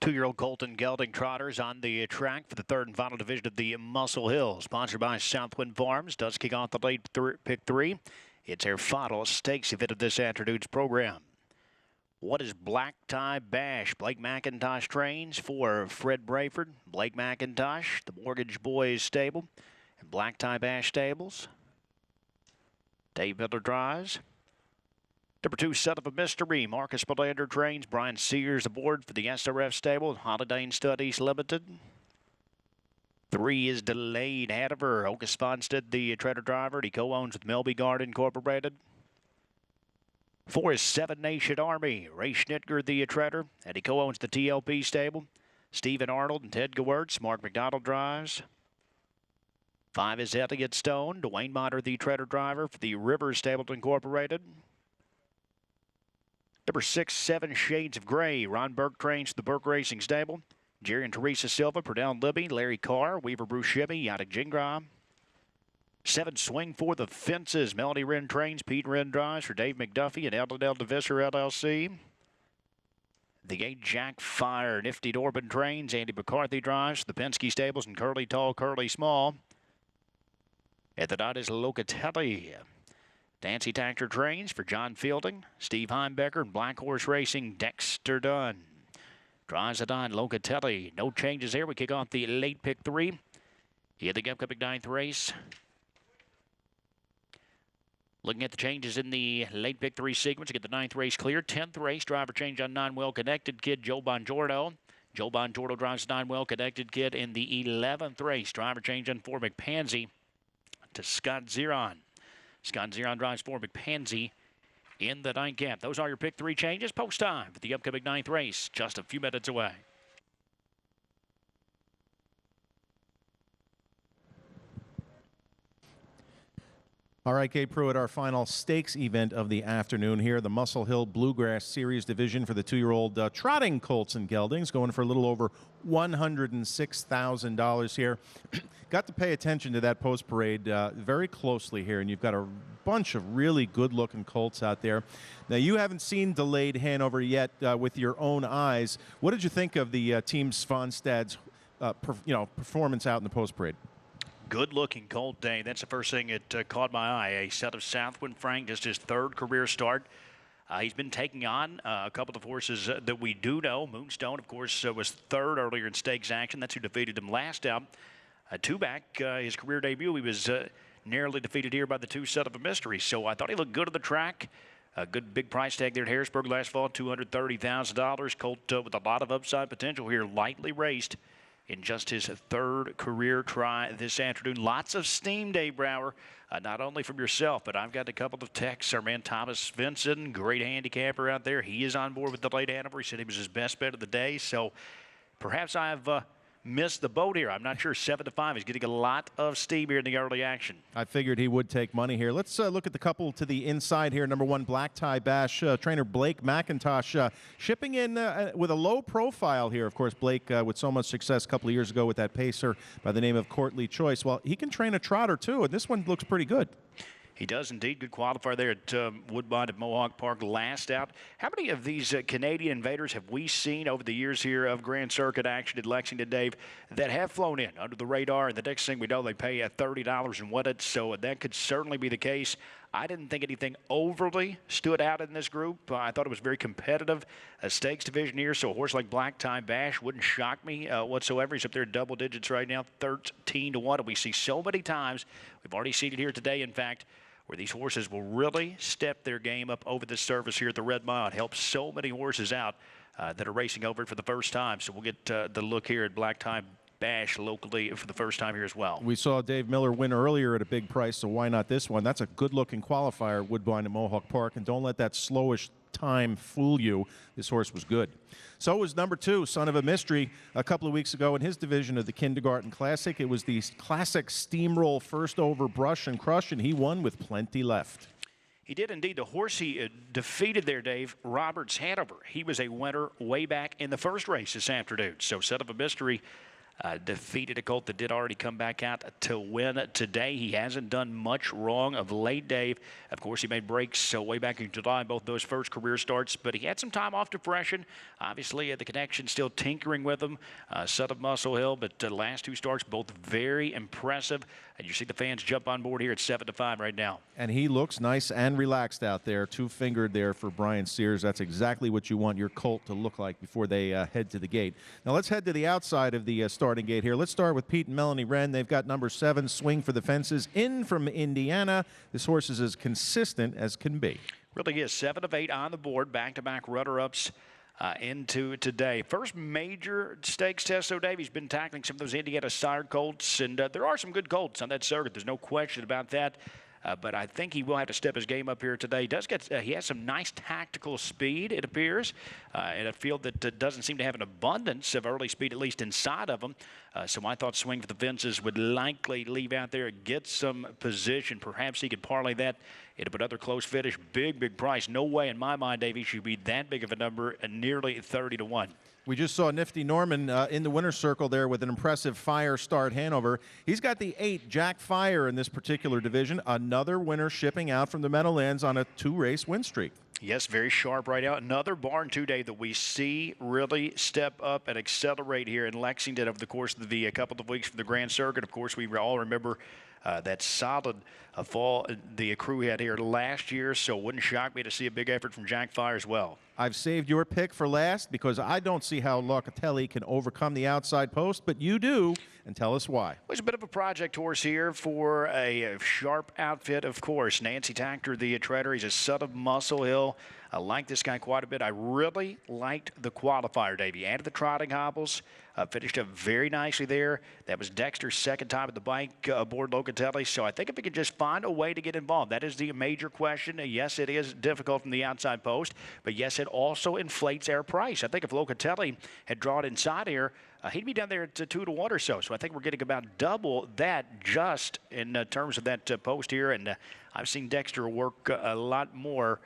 Two-year-old Colton Gelding trotters on the track for the third and final division of the Muscle Hill, sponsored by Southwind Farms. Does kick off the late pick three. It's our final stakes event of this afternoon's program. What is Black Tie Bash? Blake McIntosh trains for Fred Brayford. Blake McIntosh, the Mortgage Boys stable, and Black Tie Bash stables. Dave Miller drives. Number 2, Son of a Mystery. Marcus Melander trains. Brian Sears aboard for the SRF stable. Holiday Studies Limited. 3 is Delayed Hanover. Otis Fonstead, the treader driver. He co-owns with Melby Guard Incorporated. 4 is Seven Nation Army. Ray Schnitger, the treader, and he co-owns the TLP stable. Stephen Arnold and Ted Gewertz. Mark McDonald drives. 5 is Elliott Stone. Dwayne Motter, the treader driver for the Rivers Stable Incorporated. Number 6, Seven Shades of Gray. Ron Burke trains the Burke Racing Stable. Jerry and Teresa Silva, Perdell Libby, Larry Carr, Weaver Bruce Shibby, Yannick Gingras. 7, Swing for the Fences. Melody Wren trains. Pete Wren drives for Dave McDuffie and Eldon DeVisser LLC. The 8, Jack Fire. Nifty Dorbin trains. Andy McCarthy drives for the Penske Stables and Curly Tall, Curly Small. At the 9 is Locatelli. Dancy Tactor trains for John Fielding, Steve Heimbecker, and Black Horse Racing, Dexter Dunn. Drives the 9, Locatelli. No changes here. We kick off the late pick 3. Here the upcoming 9th race. Looking at the changes in the late pick 3 sequence. Get the 9th race clear. 10th race, driver change on 9 well-connected kid, Joe Bongiorno. Joe Bongiorno drives 9 well-connected kid in the 11th race. Driver change on 4 McPansy to Scott Zeron. Scott Zeron drives for McPansy in the 9th gap. Those are your pick 3 changes. Post time for the upcoming 9th race. Just a few minutes away. All right, Gabe Pruitt, our final stakes event of the afternoon here, the Muscle Hill Bluegrass Series division for the 2-year-old trotting colts and geldings, going for a little over $106,000 here. Got to pay attention to that post parade very closely here, and you've got a bunch of really good-looking colts out there. Now, you haven't seen Delayed Hanover yet with your own eyes. What did you think of the Team Svanstad's performance out in the post parade? Good-looking colt day. That's the first thing that caught my eye. A set of Southwind Frank, just his 3rd career start. He's been taking on a couple of horses that we do know. Moonstone, of course, was 3rd earlier in stakes action. That's who defeated him last out. Two-back, his career debut, he was narrowly defeated here by the 2, Son of a Mystery. So I thought he looked good on the track. A good big price tag there at Harrisburg last fall, $230,000. Colt with a lot of upside potential here, lightly raced in just his 3rd career try this afternoon. Lots of steam, Dave Brower, not only from yourself, but I've got a couple of texts. Our man Thomas Vinson, great handicapper out there. He is on board with Delayed Hanover. He said he was his best bet of the day. So perhaps I've missed the boat here. I'm not sure. 7-5. He's getting a lot of steam here in the early action. I figured he would take money here. Let's look at the couple to the inside here. Number 1, Black Tie Bash. Trainer Blake McIntosh shipping in with a low profile here. Of course, Blake with so much success a couple of years ago with that pacer by the name of Courtly Choice. Well, he can train a trotter too, and this one looks pretty good. He does indeed. Good qualifier there at Woodbine at Mohawk Park last out. How many of these Canadian invaders have we seen over the years here of Grand Circuit action at Lexington, Dave, that have flown in under the radar? And the next thing we know, they pay $30 and what it. So that could certainly be the case. I didn't think anything overly stood out in this group. I thought it was very competitive. A stakes division here, so a horse like Black Tie Bash wouldn't shock me whatsoever. He's up there in double digits right now, 13-1. And we see so many times, we've already seen it here today, in fact, where these horses will really step their game up over the surface here at the Red Mile. It helps so many horses out that are racing over it for the first time. So we'll get the look here at Black Tie Bash locally for the first time here as well. We saw Dave Miller win earlier at a big price, so why not this one? That's a good-looking qualifier at Woodbine and Mohawk Park, and don't let that slowish time fool you. This horse was good. So was number 2, Son of a Mystery, a couple of weeks ago in his division of the Kindergarten Classic. It was the classic steamroll first over Brush and Crush, and he won with plenty left. He did indeed. The horse he defeated there, Dave, Roberts Hanover. He was a winner way back in the first race this afternoon. So Son of a Mystery defeated a colt that did already come back out to win today. He hasn't done much wrong of late, Dave. Of course, he made breaks way back in July, both those first career starts, but he had some time off to freshen. Obviously, the connection still tinkering with him. Son of Muscle Hill, but the last two starts, both very impressive. And you see the fans jump on board here at 7-5 right now. And he looks nice and relaxed out there, two-fingered there for Brian Sears. That's exactly what you want your colt to look like before they head to the gate. Now let's head to the outside of the starting gate here. Let's start with Pete and Melanie Wren. They've got number 7, Swing for the Fences, in from Indiana. This horse is as consistent as can be. Really is 7 of 8 on the board, back-to-back runner-ups into today. First major stakes test, so Dave, he's been tackling some of those Indiana sired colts, and there are some good colts on that circuit. There's no question about that. But I think he will have to step his game up here today. He does get he has some nice tactical speed, it appears, in a field that doesn't seem to have an abundance of early speed, at least inside of him. So I thought Swing for the Fences would likely leave out there and get some position. Perhaps he could parlay that into another close finish. Big price. No way in my mind, Dave, he should be that big of a number, nearly 30-1. We just saw Nifty Norman in the winner's circle there with an impressive Fire start Hanover. He's got the 8, Jack Fire, in this particular division. Another winner shipping out from the Meadowlands on a 2-race win streak. Yes, very sharp right out. Another barn 2-day that we see really step up and accelerate here in Lexington over the course of the couple of weeks for the Grand Circuit. Of course, we all remember that solid fall the crew had here last year, so it wouldn't shock me to see a big effort from Jack Fire as well. I've saved your pick for last because I don't see how Locatelli can overcome the outside post, but you do, and tell us why. Well, it's a bit of a project horse here for a sharp outfit, of course. Nancy Tactor, the treader, he's a son of Muscle Hill. I like this guy quite a bit. I really liked the qualifier, Dave. He added the trotting hobbles, finished up very nicely there. That was Dexter's second time at the bike aboard Locatelli. So I think if he can just find a way to get involved, that is the major question. Yes, it is difficult from the outside post, but yes, it also inflates our price. I think if Locatelli had drawn inside here, he'd be down there at 2-1 or so. So I think we're getting about double that just in terms of that post here. And I've seen Dexter work a lot more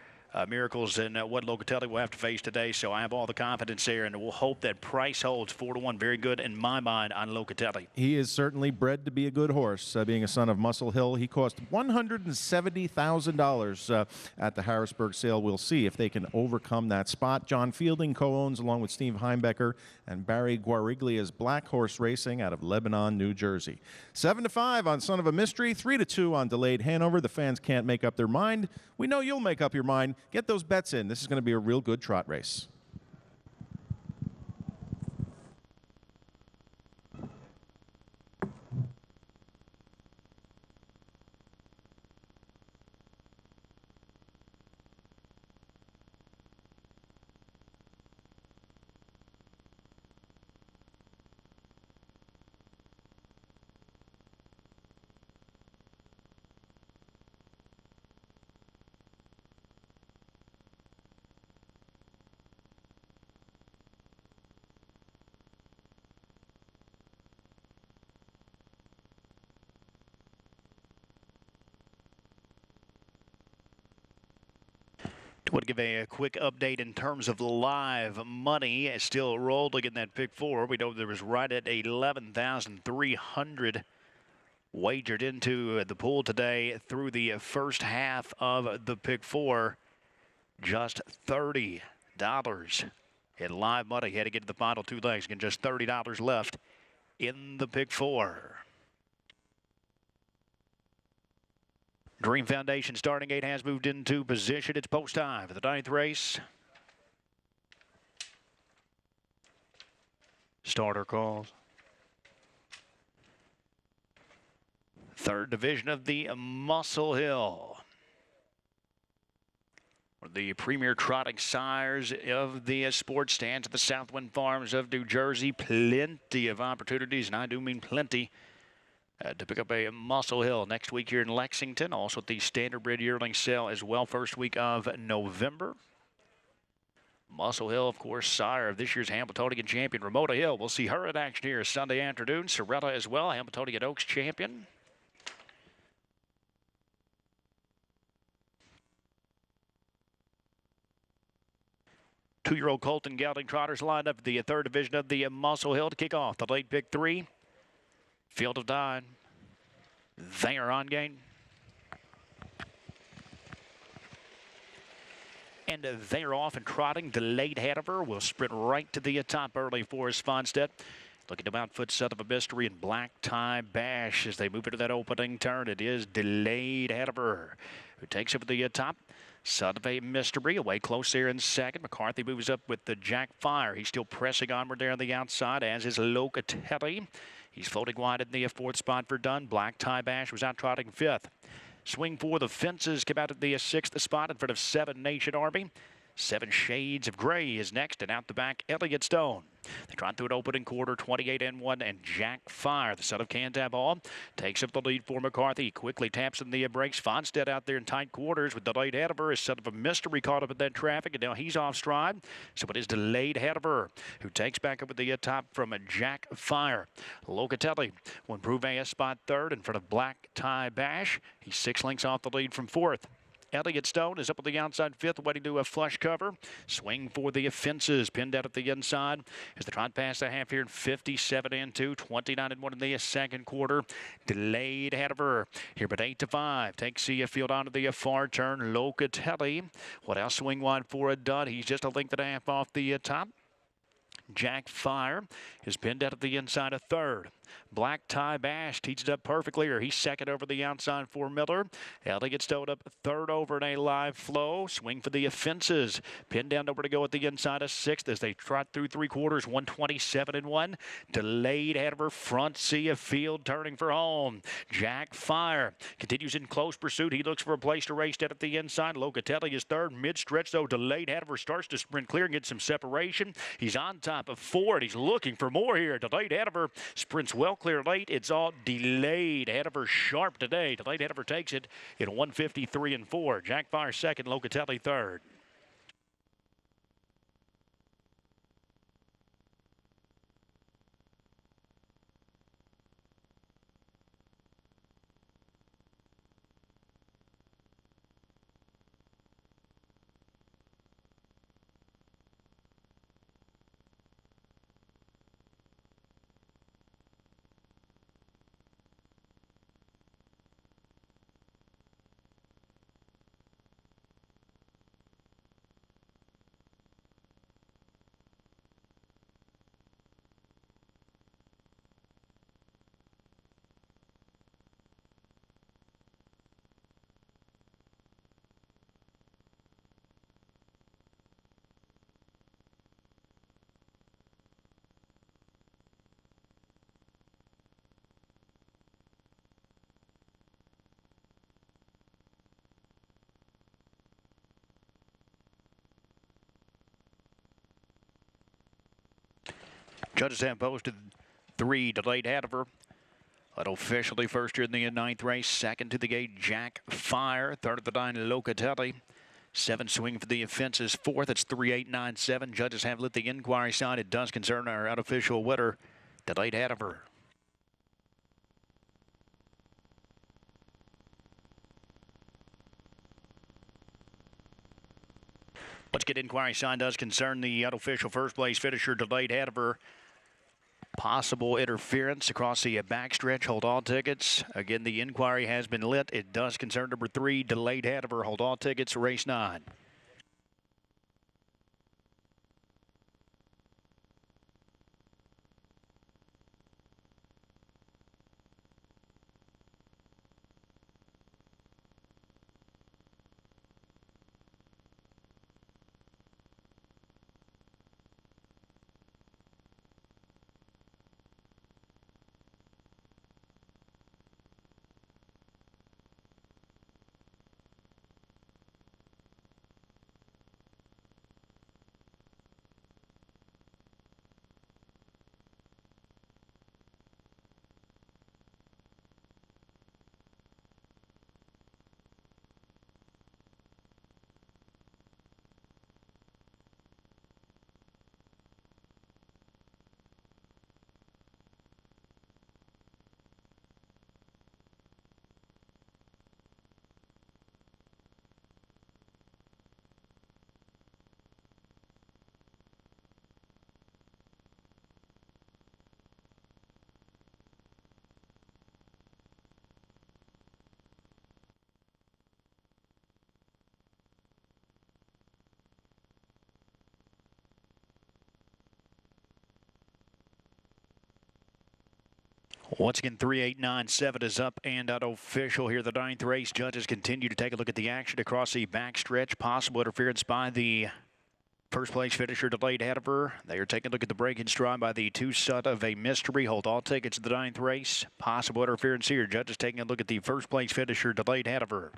miracles than what Locatelli will have to face today. So I have all the confidence there, and we'll hope that price holds 4-1. Very good in my mind on Locatelli. He is certainly bred to be a good horse, being a son of Muscle Hill. He cost $170,000 at the Harrisburg sale. We'll see if they can overcome that spot. John Fielding co-owns, along with Steve Heimbecker and Barry Guariglia's Black Horse Racing out of Lebanon, New Jersey. 7-5 on Son of a Mystery, 3-2 on Delayed Hanover. The fans can't make up their mind. We know you'll make up your mind. Get those bets in. This is going to be a real good trot race. I want to give a quick update in terms of live money. It's still rolling in that pick 4. We know there was right at 11,300 wagered into the pool today through the first half of the pick 4. Just $30 in live money heading into the final 2 legs. Again, just $30 left in the pick 4. Dream Foundation starting gate has moved into position. It's post time for the 9th race. Starter calls. 3rd division of the Muscle Hill. One of the premier trotting sires of the sports stands at the Southwind Farms of New Jersey. Plenty of opportunities, and I do mean plenty, to pick up a Muscle Hill next week here in Lexington. Also at the Standardbred Yearling Sale as well, first week of November. Muscle Hill, of course, sire of this year's Hambletonian champion, Ramona Hill. We'll see her in action here Sunday afternoon. Sorella as well, Hambletonian Oaks champion. Two-year-old Colton Gelding Trotters lined up for the third division of the Muscle Hill to kick off the late pick 3. Field of Nine. They are on game. And they're off and trotting. Delayed Hanover will sprint right to the top early for Svanstedt. Looking to mount foot Son of a Mystery and Black Tie Bash as they move into that opening turn. It is Delayed Hanover who takes over the top. Son of a Mystery away close there in second. McCarthy moves up with the Jack Fire. He's still pressing onward there on the outside, as is Locatelli. He's floating wide in the fourth spot for Dunn. Black Tie Bash was out trotting fifth. Swing for the Fences came out at the sixth spot in front of 7 Nation Army. 7 Shades of Gray is next, and out the back, Elliott Stone. They trot through an opening quarter, 28-1, and Jack Fire, the son of Cantab Hall, takes up the lead for McCarthy. Quickly taps in the brakes. Fonstedt out there in tight quarters with Delayed Hanover. His Son of a Mystery caught up in that traffic, and now he's off stride. So it is Delayed Hanover who takes back up at the top from Jack Fire. Locatelli will improve a spot third in front of Black Tie Bash. He's 6 lengths off the lead from fourth. Elliott Stone is up on the outside fifth, waiting to a flush cover. Swing for the Fences, pinned out at the inside as the trot past the half here in 57-2, 29-1 in the second quarter. Delayed Hanover here, but 8-5. Takes the field onto the far turn. Locatelli. What else? Swing wide for a Dunn. He's just a length and a half off the top. Jack Fire is pinned out at the inside of third. Black Tie Bash tees it up perfectly, or he's second over the outside for Miller. Elliott Stone up third over in a live flow. Swing for the Fences. Pinned down over to go at the inside of sixth as they trot through 3 quarters, 127-1. Delayed Hanover front sea of field turning for home. Jack Fire continues in close pursuit. He looks for a place to race down at the inside. Locatelli is third. Mid-stretch, though, Delayed Hanover starts to sprint clear and get some separation. He's on top of 4, and he's looking for more here. Delayed Hanover sprints well clear late. It's all Delayed Hanover sharp today. Delayed Hanover takes it in 153-4. Jack Fire second, Locatelli third. Judges have posted 3 Delayed Hanover. Unofficially first here in the 9th race. Second to the gate, Jack Fire. Third of the 9, Locatelli. 7 swing for the Fences. Fourth, it's 3-8-9-7. Judges have lit the inquiry sign. It does concern our unofficial winner, Delayed Hanover. Let's get inquiry sign. Does concern the unofficial first place finisher, Delayed Hanover. Possible interference across the backstretch. Hold all tickets. Again, the inquiry has been lit. It does concern number 3, Delayed Hanover. Hold all tickets, race 9. Once again, 3897 is up and out official here. The 9th race. Judges continue to take a look at the action across the backstretch. Possible interference by the first place finisher, Delayed Hanover. They are taking a look at the break in stride by the 2 Son of a Mystery. Hold all tickets to the 9th race. Possible interference here. Judges taking a look at the first place finisher, Delayed Hanover.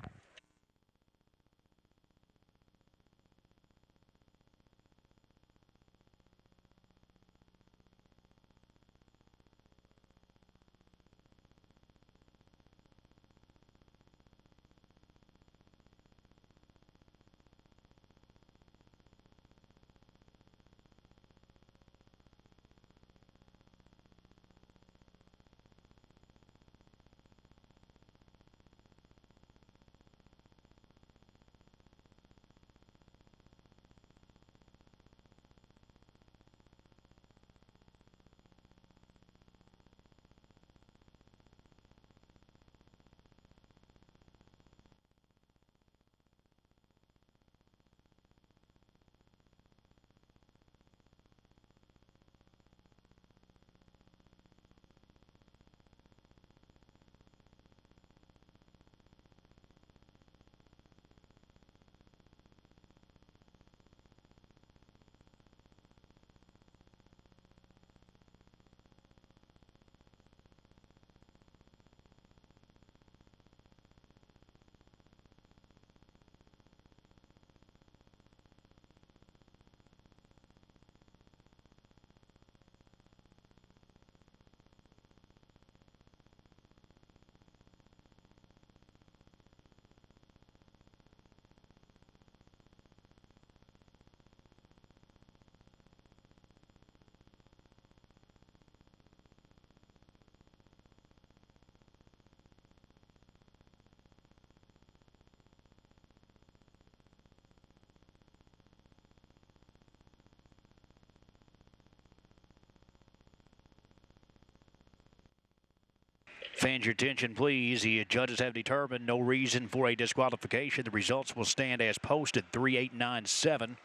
Fans, your attention, please. The judges have determined no reason for a disqualification. The results will stand as posted, 3897.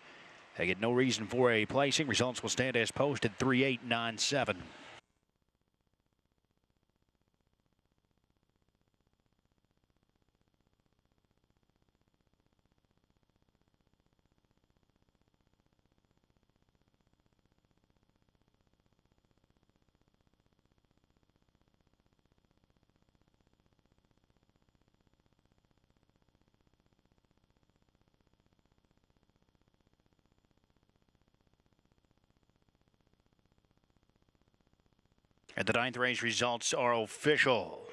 They get no reason for a placing. Results will stand as posted, 3897. And the 9th race results are official.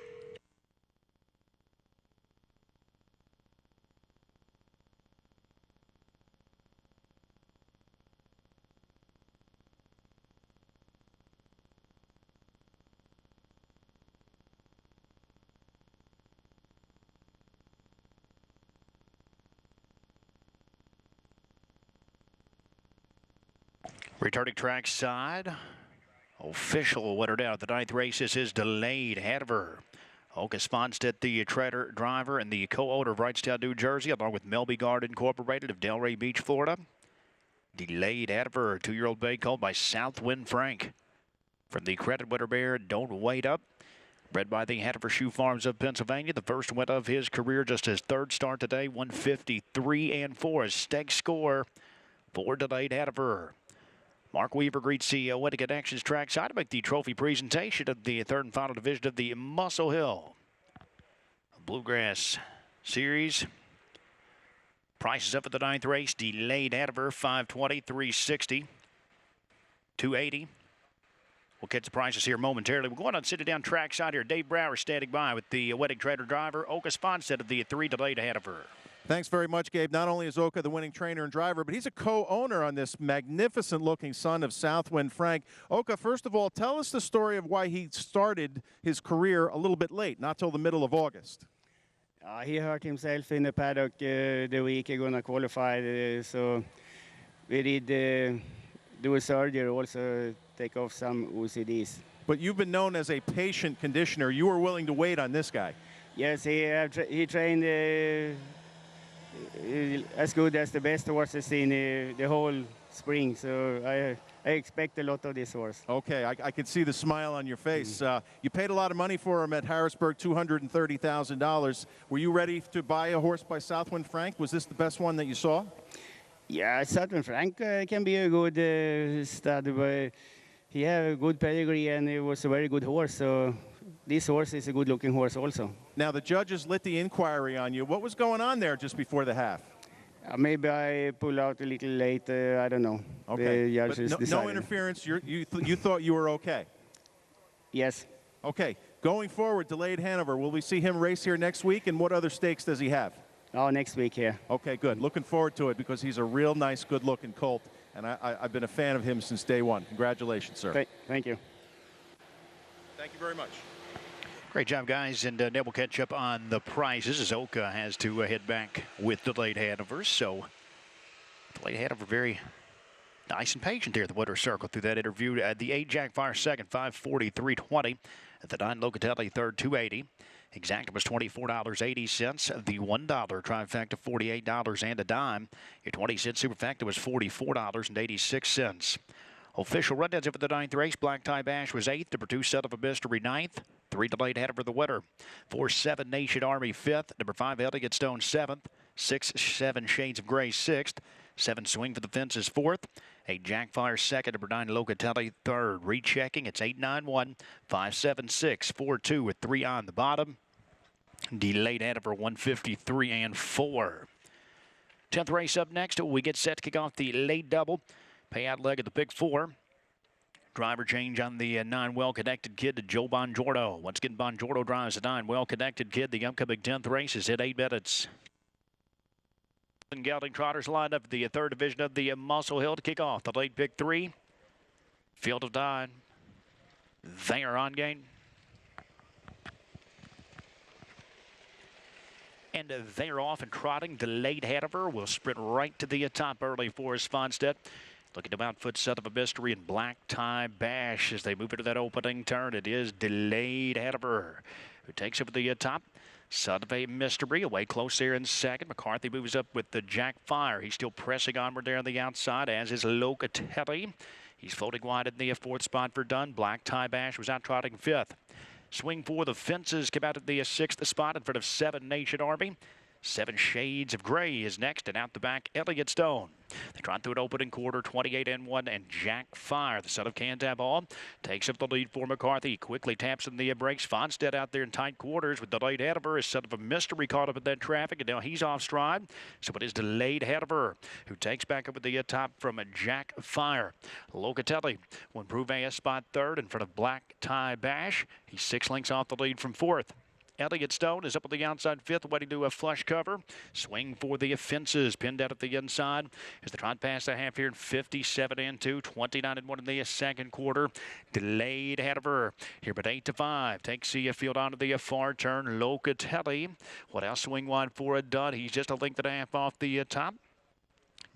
Returning track side. Official winner down at the 9th race. This is Delayed Hanover. Oka Sponstead, the trader driver and the co-owner of Wrightstown, New Jersey, along with Melby Guard Incorporated of Delray Beach, Florida. Delayed Hanover, 2-year-old bay called by Southwind Frank. From the credit winner mare, Don't Wait Up. Bred by the Hanover Shoe Farms of Pennsylvania. The first win of his career, just his 3rd start today. 153-4. A stake score for Delayed Hanover. Mark Weaver greets the Wedding Connections trackside to make the trophy presentation of the 3rd and final division of the Muscle Hill Bluegrass Series. Prices up at the 9th race. Delayed Hanover, 520, 360, 280. We'll catch the prices here momentarily. We're going on sitting down trackside here. Dave Brower standing by with the Wedding Trader driver, Oka Sponstead of the 3 Delayed Hanover. Thanks very much, Gabe. Not only is Oka the winning trainer and driver, but he's a co-owner on this magnificent-looking son of Southwind Frank. Oka, first of all, tell us the story of why he started his career a little bit late, not till the middle of August. He hurt himself in the paddock the week he gonna qualify, so we did do a surgery, also take off some OCDs. But you've been known as a patient conditioner. You were willing to wait on this guy. Yes, he trained as good as the best horses in the whole spring. So I expect a lot of this horse. Okay, I can see the smile on your face. You paid a lot of money for him at Harrisburg, $230,000. Were you ready to buy a horse by Southwind Frank? Was this the best one that you saw? Yeah, Southwind Frank can be a good stud. But he had a good pedigree and he was a very good horse. So this horse is a good-looking horse also. Now, the judges lit the inquiry on you. What was going on there just before the half? Maybe I pulled out a little late. I don't know. Okay, The but judges no decided. interference. You thought you were okay. Yes. Okay, going forward, Delayed Hanover. Will we see him race here next week? And what other stakes does he have? Oh, next week here. Okay, good. Looking forward to it because he's a real nice, good-looking colt, and I've been a fan of him since day one. Congratulations, sir. Thank you. Thank you very much. Great job, guys, and now we'll catch up on the prizes as Oka has to head back with Delayed Hanover. So Delayed Hanover very nice and patient there at the winner's circle through that interview. The 8 Jack Fire second, 543.20. At the 9 Locatelli third, 280. Exacta was $24.80. The $1 trifecta, $48 and a dime. Your 20-cent superfecta was $44.86. Official rundowns for the 9th race. Black Tie Bash was 8th. Number 2, Set of a Mystery 9th. 3 Delayed Hanover the winner. 4, 7 Nation Army 5th. Number 5 Elegant Stone 7th. 6, 7 Shades of Gray 6th. 7 Swing for the Fences 4th. 8 Jack Fire 2nd. Number 9 Locatelli 3rd. Rechecking. It's 891 576 42 with 3 on the bottom. Delayed Hanover 153 and 4. 10th race up next. We get set to kick off the late double. Payout leg of the pick 4. Driver change on the 9 Well-Connected Kid to Joe Bongiorno. Once again, Bongiorno drives the 9 Well-Connected Kid. The upcoming 10th race is at 8 minutes. Gelding Trotters lined up the 3rd division of the Muscle Hill to kick off the late pick 3. Field of 9. They are on game. And they're off and trotting. Delayed Hanover will sprint right to the top early for Svanstedt. Looking to mount foot Set of a Mystery and Black Tie Bash as they move into that opening turn. It is Delayed Hanover who takes over the top. Son of a Mystery away close there in second. McCarthy moves up with the Jack Fire. He's still pressing onward there on the outside, as is Locatelli. He's floating wide in the 4th spot for Dunn. Black Tie Bash was out trotting 5th. Swing for the Fences came out at the 6th spot in front of 7 Nation Army. 7 Shades of Gray is next, and out the back, Elliott Stone. They trot through an opening quarter, 28 and 1, and Jack Fire, the son of Cantaball, takes up the lead for McCarthy. Quickly taps in the brakes. Fonstedt out there in tight quarters with Delayed Hanover. His Son of a Mystery caught up in that traffic, and now he's off stride. So it is Delayed Hanover who takes back up with the top from Jack Fire. Locatelli will improve a spot 3rd in front of Black Tie Bash. He's 6 lengths off the lead from 4th. Elliott Stone is up on the outside 5th, waiting to do a flush cover. Swing for the Fences, pinned out at the inside. As the trot past the half here in 57 and 2, 29 and 1 in the 2nd quarter. Delayed Hanover here, but 8 to 5. Takes the field onto the far turn. Locatelli. What else? Swing wide for a dud. He's just a length and a half off the top.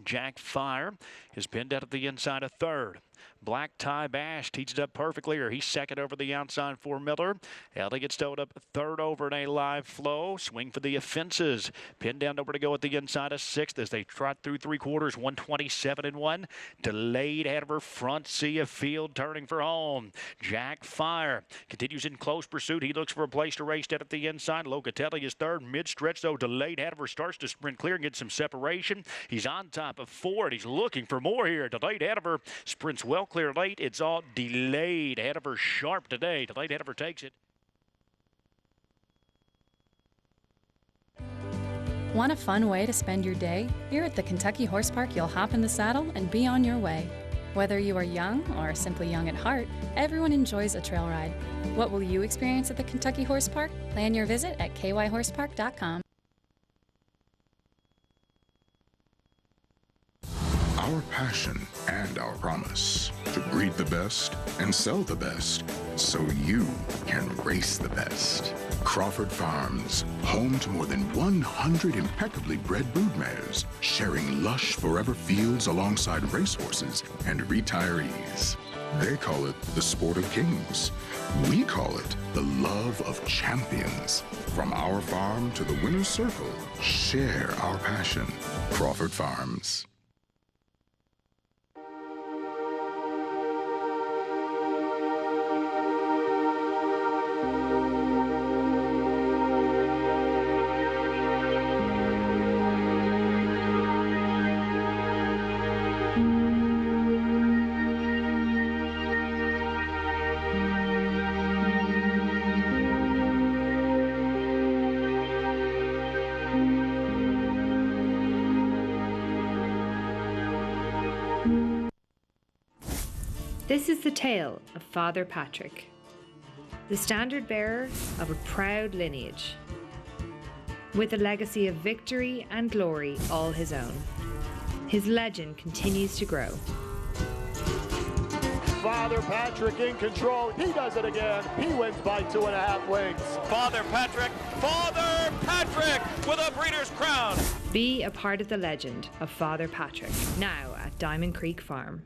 Jack Fire is pinned out at the inside of 3rd. Black Tie Bash tees it up perfectly, or he's 2nd over the outside for Miller. Elliott Stone up 3rd over in a live flow. Swing for the Fences. Pinned down over to go at the inside of 6th as they trot through 3 quarters, 127 and 1. Delayed Hanover front sea of field turning for home. Jack Fire continues in close pursuit. He looks for a place to race down at the inside. Locatelli is 3rd. Mid-stretch, though, Delayed Hanover starts to sprint clear and get some separation. He's on top of 4th. He's looking for more here. Delayed Hanover sprints well clear late. It's all Delayed Hanover sharp today. Delayed Hanover takes it. Want a fun way to spend your day? Here at the Kentucky Horse Park, you'll hop in the saddle and be on your way. Whether you are young or simply young at heart, everyone enjoys a trail ride. What will you experience at the Kentucky Horse Park? Plan your visit at kyhorsepark.com. Our passion and our promise to breed the best and sell the best so you can race the best. Crawford Farms, home to more than 100 impeccably bred broodmares, sharing lush forever fields alongside racehorses and retirees. They call it the sport of kings. We call it the love of champions. From our farm to the winner's circle, share our passion. Crawford Farms. This is the tale of Father Patrick, the standard bearer of a proud lineage, with a legacy of victory and glory all his own. His legend continues to grow. Father Patrick in control. He does it again. He wins by 2.5 lengths. Father Patrick with a Breeders' Crown. Be a part of the legend of Father Patrick, now at Diamond Creek Farm.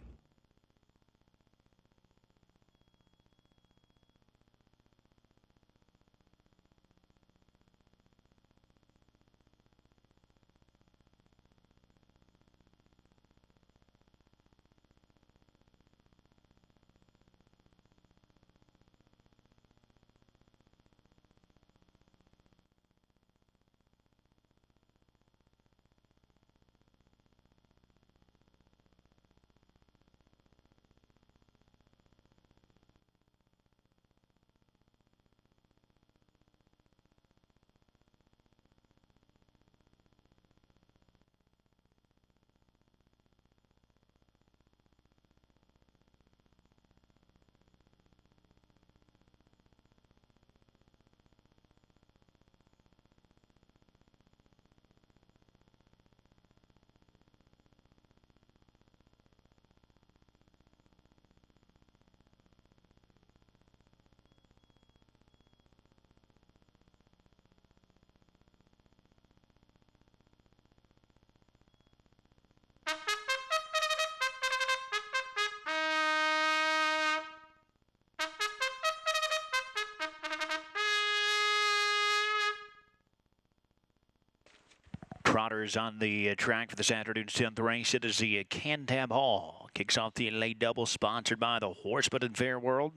Trotters on the track for this afternoon's 10th race. It is the Cantab Hall. Kicks off the late double, sponsored by the Horseman and Fair World.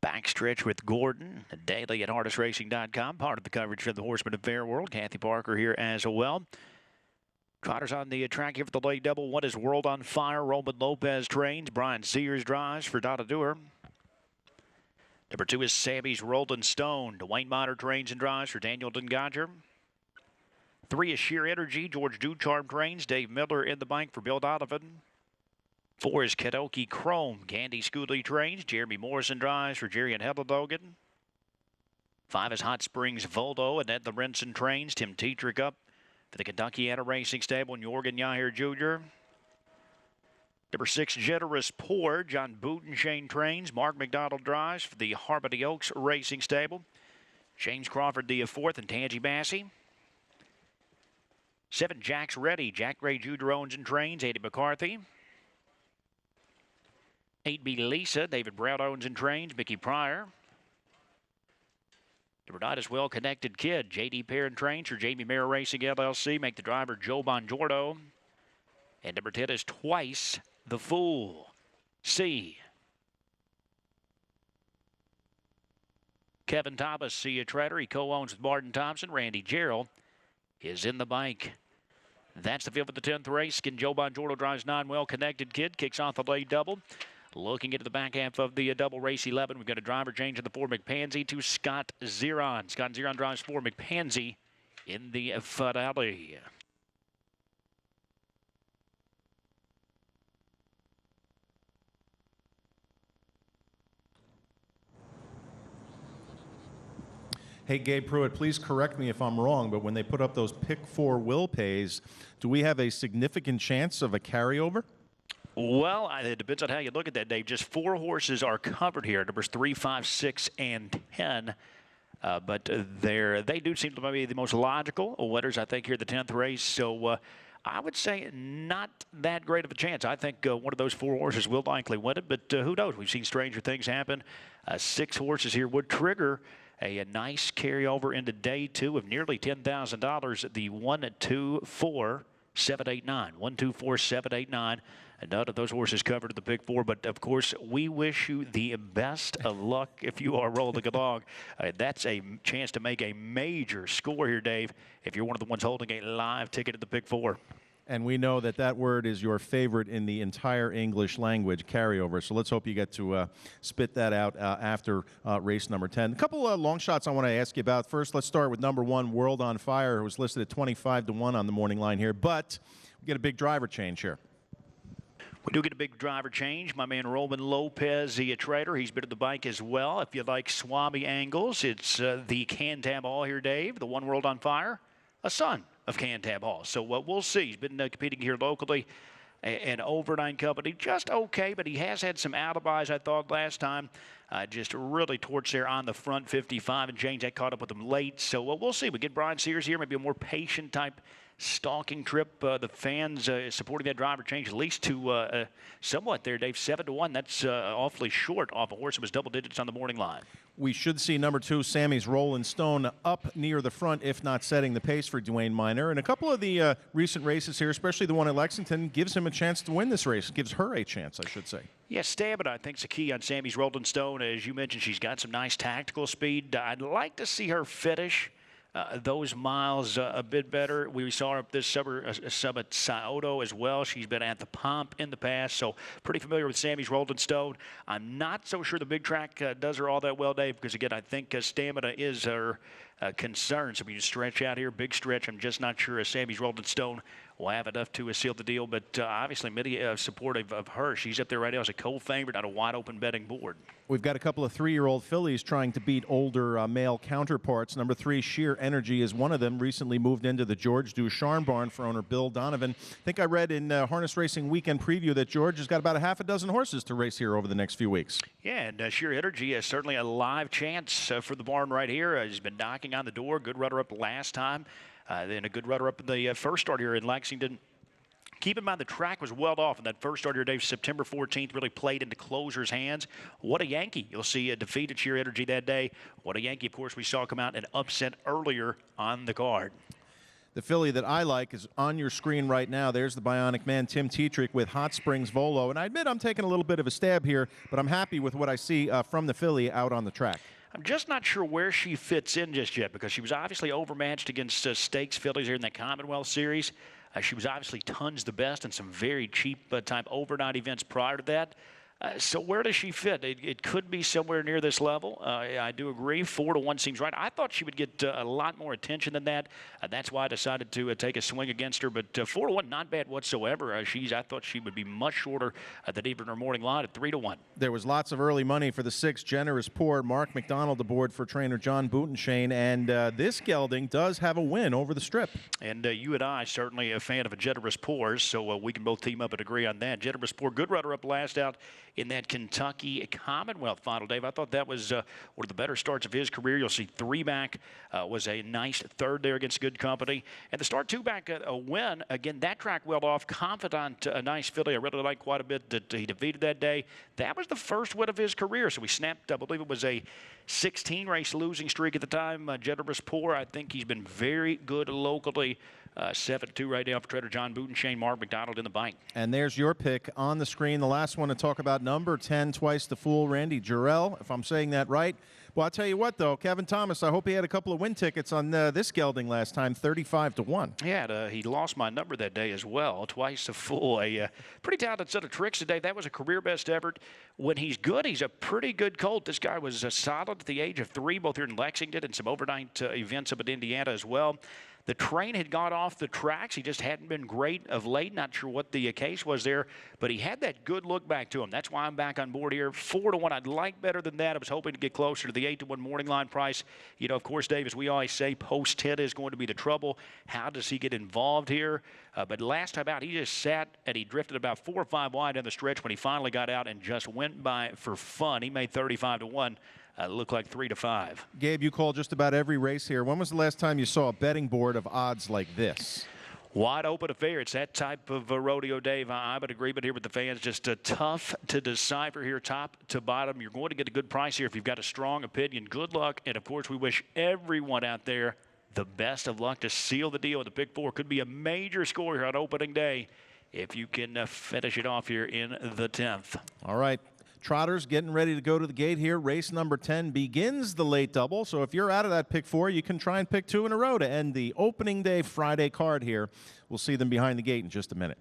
Backstretch with Gordon, daily at HardestRacing.com. Part of the coverage for the Horseman and Fair World. Kathy Parker here as well. Trotters on the track here for the late double. One is World on Fire. Roman Lopez trains. Brian Sears drives for Donna Dewar. Number 2 is Sammy's Rolling Stone. Dwayne Motter trains and drives for Daniel Dengadger. 3 is Sheer Energy. George Ducharme trains. Dave Miller in the bank for Bill Donovan. 4 is Kadoki Chrome. Candy Schooley trains. Jeremy Morrison drives for Jerry and Helen Logan. 5 is Hot Springs Voldo. And Ed Lorenzen trains. Tim Tetrick up for the Kentuckiana Racing Stable and Jorgen Yair Jr. Number 6, Generous Poor. John Budenshane trains. Mark McDonald drives for the Harmony Oaks Racing Stable. James Crawford the 4th and Tangi Massey. 7, Jack's Ready. Jack Gray Jr. owns and trains. Eddie McCarthy. 8, Be Lisa. David Brown owns and trains. Mickey Pryor. Number 9 is Well Connected Kid. J.D. Perrin trains for Jamie Mayer Racing LLC. Make the driver Joe Bongiorno. And number 10 is Twice the Fool. C. Kevin Thomas, see a Treader. He co-owns with Martin Thompson. Randy Gerald is in the bike. That's the field for the 10th race. Joe Bongiorno drives 9, Well Connected Kid. Kicks off the late double. Looking into the back half of the double race 11, we've got a driver change in the 4 McPansy to Scott Zeron. Scott Zeron drives 4 McPansy in the finale. Hey, Gabe Pruitt, please correct me if I'm wrong, but when they put up those pick 4 will pays, do we have a significant chance of a carryover? Well, it depends on how you look at that, Dave. Just 4 horses are covered here, numbers 3, 5, 6, and 10. But they do seem to be the most logical winners, I think, here at the 10th race. So I would say not that great of a chance. I think one of those 4 horses will likely win it, but who knows? We've seen stranger things happen. 6 horses here would trigger a nice carryover into day 2 of nearly $10,000. The 1, 2, 4, 7, 8, 9. 1, 2, 4, 7, 8, 9. And none of those horses covered in the pick 4. But, of course, we wish you the best of luck if you are rolling along. That's a chance to make a major score here, Dave, if you're one of the ones holding a live ticket at the pick 4. And we know that that word is your favorite in the entire English language, carryover. So let's hope you get to spit that out after race number 10. A couple of long shots I want to ask you about. First, let's start with number 1, World on Fire, who was listed at 25 to 1 on the morning line here. But we get a big driver change here. We do get a big driver change. My man Roman Lopez, the trader, he's been at the bike as well. If you like Swami angles, it's the Cantab Hall here, Dave. The One World on Fire, a son of Cantab Hall. So we'll see. He's been competing here locally. An overnight company, just okay, but he has had some alibis, I thought, last time. Just really torched there on the front 55 and change. That caught up with him late. So we'll see. We get Brian Sears here, maybe a more patient type stalking trip. The fans supporting that driver change at least to somewhat there, Dave. 7-1. That's awfully short off a horse that was double digits on the morning line. We should see number 2, Sammy's Rolling Stone, up near the front, if not setting the pace for Dwayne Miner. And a couple of the recent races here, especially the one at Lexington, gives him a chance to win this race. Gives her a chance, I should say. Yeah, stamina, I think, is the key on Sammy's Rolling Stone. As you mentioned, she's got some nice tactical speed. I'd like to see her finish those miles a bit better. We saw her up this summer at Scioto as well. She's been at the Pomp in the past, so pretty familiar with Sammy's Rolling Stone. I'm not so sure the big track does her all that well, Dave, because, again, I think stamina is her concern. So when you stretch out here, big stretch, I'm just not sure Sammy's Rolling Stone will have enough to seal the deal. But obviously, many supportive of her. She's up there right now as a co-favorite on a wide-open betting board. We've got a couple of 3-year-old fillies trying to beat older male counterparts. Number 3, Sheer Energy, is one of them. Recently moved into the George Ducharme barn for owner Bill Donovan. I think I read in Harness Racing Weekend Preview that George has got about a half a dozen horses to race here over the next few weeks. Yeah, and Sheer Energy is certainly a live chance for the barn right here. He's been knocking on the door. Good runner-up last time. Then a good runner-up in the first start here in Lexington. Keep in mind the track was well off in that first start here, Dave. September 14th really played into closers' hands. What a Yankee. You'll see a defeated Sheer Energy that day. What a Yankee, of course, we saw come out and upset earlier on the card. The filly that I like is on your screen right now. There's the Bionic Man, Tim Tetrick, with Hot Springs Volo. And I admit I'm taking a little bit of a stab here, but I'm happy with what I see from the filly out on the track. I'm just not sure where she fits in just yet because she was obviously overmatched against stakes fillies here in that Commonwealth Series. She was obviously tons the best in some very cheap type overnight events prior to that. So where does she fit? It could be somewhere near this level. I do agree. 4-1 seems right. I thought she would get a lot more attention than that. That's why I decided to take a swing against her. But 4-1, not bad whatsoever. I thought she would be much shorter than even her morning line at 3-1. There was lots of early money for the 6, Generous Poor. Mark McDonald aboard for trainer John Bootenshane. And this gelding does have a win over the strip. And you and I certainly a fan of a Generous Poor, so we can both team up and agree on that. Generous Poor, good runner-up last out in that Kentucky Commonwealth final, Dave. I thought that was one of the better starts of his career. You'll see 3-back was a nice third there against good company. And the start 2-back, a win. Again, that track well off. Confidant, a nice filly. I really like quite a bit that he defeated that day. That was the first win of his career. So he snapped, I believe it was a 16-race losing streak at the time. Generous Poor, I think he's been very good locally. 7-2 right now for trainer John Bootenshane, Mark McDonald in the bike. And there's your pick on the screen. The last one to talk about, number 10, Twice the Fool, Randy Jarrell, if I'm saying that right. Well, I'll tell you what, though, Kevin Thomas, I hope he had a couple of win tickets on this gelding last time, 35-1. Yeah, he lost my number that day as well. Twice the Fool, a pretty talented set of tricks today. That was a career best effort. When he's good, he's a pretty good colt. This guy was solid at the age of 3, both here in Lexington and some overnight events up in Indiana as well. The train had got off the tracks. He just hadn't been great of late. Not sure what the case was there, but he had that good look back to him. That's why I'm back on board here. 4-1. I'd like better than that. I was hoping to get closer to the 8-1 morning line price. You know, of course, Dave, as we always say, post 10 is going to be the trouble. How does he get involved here? But last time out, he just sat and he drifted about 4 or 5 wide in the stretch when he finally got out and just went by for fun. He made 35-1. Look like 3-5. Gabe, you call just about every race here. When was the last time you saw a betting board of odds like this? Wide open affair. It's that type of rodeo, Dave. I'm in agreement here with the fans. Just tough to decipher here, top to bottom. You're going to get a good price here if you've got a strong opinion. Good luck. And, of course, we wish everyone out there the best of luck to seal the deal with the Pick 4. Could be a major score here on opening day if you can finish it off here in the 10th. All right. Trotters getting ready to go to the gate here. Race number 10 begins the late double. So if you're out of that pick 4, you can try and pick 2 in a row to end the opening day Friday card here. We'll see them behind the gate in just a minute.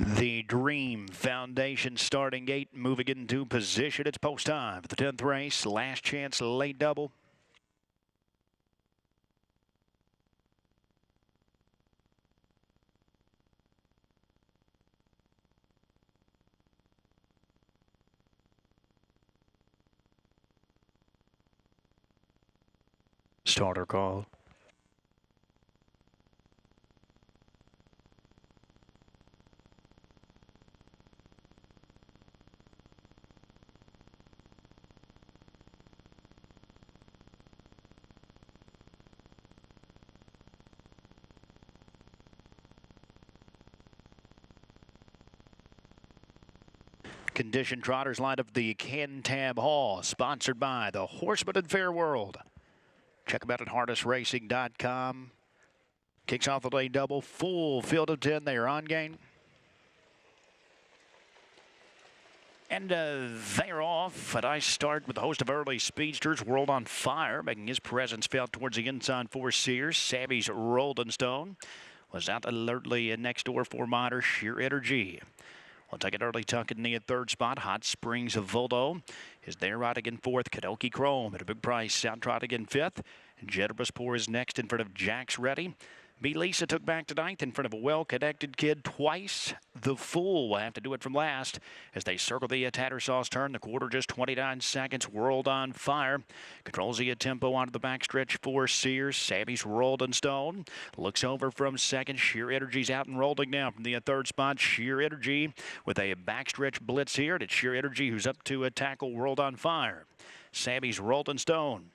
The Dream Foundation starting gate moving into position. It's post time for the 10th race. Last chance late double. Starter call. Condition trotters lined up the Cantab Hall, sponsored by the Horseman and Fair World. Check them out at harnessracing.com. Kicks off the lane double, full field of 10. They are on gain. And they're off. And I start with the host of early speedsters, World on Fire, making his presence felt towards the inside for Sears. Savvy's Rolling Stone was out alertly next door for Mater. Sheer Energy. We'll take it early, tuck in the third spot. Hot Springs Voldo is there riding in fourth. Kadoki Chrome at a big price. Sound trotting in fifth. Generous Pour is next in front of Jack's Ready. B. Lisa took back to ninth in front of a well-connected kid twice. The Fool will have to do it from last as they circle the Tattersall's turn. The quarter just 29 seconds. World on Fire controls the tempo onto the backstretch for Sears. Savvy's Rolling Stone looks over from second. Sheer Energy's out and rolling now from the third spot. Sheer Energy with a backstretch blitz here. It's Sheer Energy who's up to tackle World on Fire. Savvy's Rolling Stone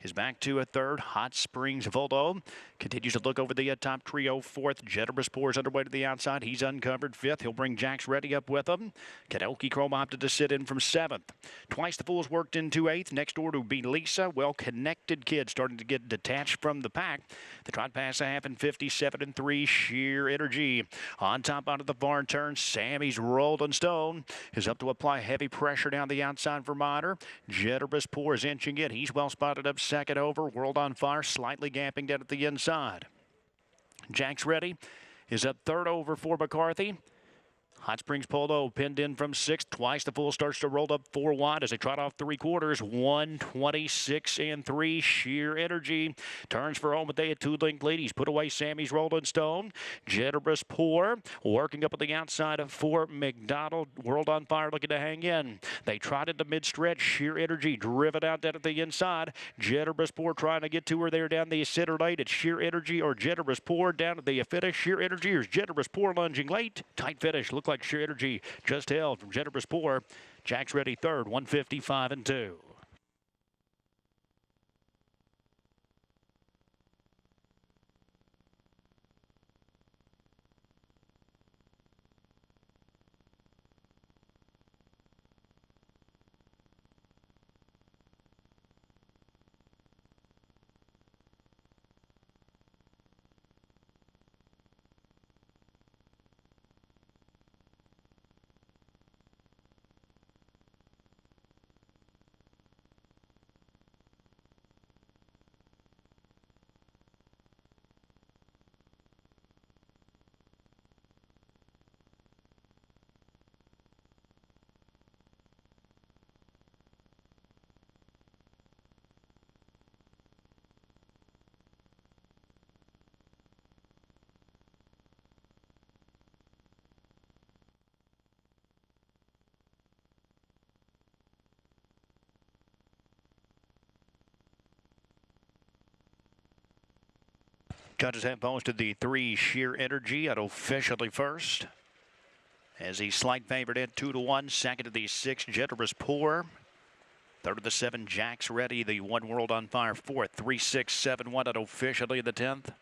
is back to a third. Hot Springs Voldo continues to look over the top trio. Fourth, Generous Pours underway to the outside. He's uncovered. Fifth, he'll bring Jack's Ready up with him. Kadoki Chrome opted to sit in from seventh. Twice the Fool's worked into eighth. Next door to be Lisa. Well-connected kid starting to get detached from the pack. The trot pass a half in 57 and 3. Sheer Energy on top out of the barn turn. Sammy's Rolling Stone is up to apply heavy pressure down the outside for Mater. Generous Pours inching it. He's well spotted up second over. World on Fire slightly gapping down at the inside. Jack's Ready is up third over for McCarthy. Hot Springs Polo pinned in from sixth. Twice the Fool starts to roll up 4 wide as they trot off 3/4. 126 and 3. Sheer Energy turns for home with a 2-link lead. He's put away Sammy's Rolling Stone. Generous Pour working up at the outside of 4. McDonald. World on Fire looking to hang in. They trot into mid-stretch. Sheer Energy driven out down at the inside. Generous Pour trying to get to her there down the center lane. It's Sheer Energy or Generous Pour down to the finish. Sheer Energy or Generous Pour lunging late. Tight finish. Look like Sheer Energy just held from Generous Pour. Jack's Ready third, 155 and 2. Judges have posted the 3 Sheer Energy at officially first. As the slight favorite at 2-1. Second to the 6 Generous Pour. Third to the 7 Jack's Ready. The 1 World on Fire. Fourth 3, 6, 7, 1 at officially the 10th.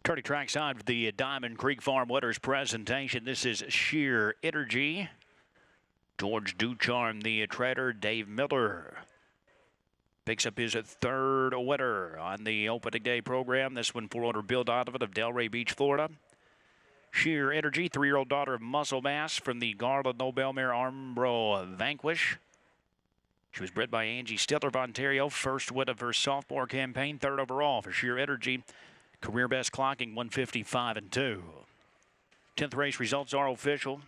Turning trackside for the Diamond Creek Farm Winners presentation. This is Sheer Energy. George Ducharme, the trader. Dave Miller picks up his third winner on the opening day program. This one for owner Bill Donovan of Delray Beach, Florida. Sheer Energy, 3-year-old daughter of Muscle Mass from the Garland Nobel Mare Armbro Vanquish. She was bred by Angie Stiller of Ontario. First win of her sophomore campaign, third overall for Sheer Energy. Career best clocking 155-2. 10th race results are official.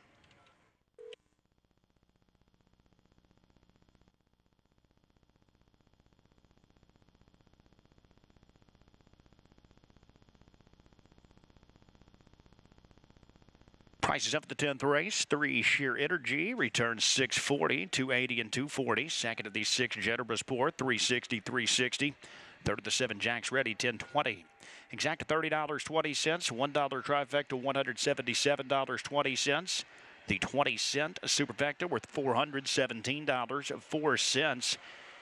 Prices up the 10th race. 3 Sheer Energy returns $640, $280, and $240. Second of the 6 Generous Pour, $360, $360. Third of the 7 Jack's Ready, $10.20. Exact $30.20. $1 trifecta, $177.20. The 20-cent superfecta worth $417.04.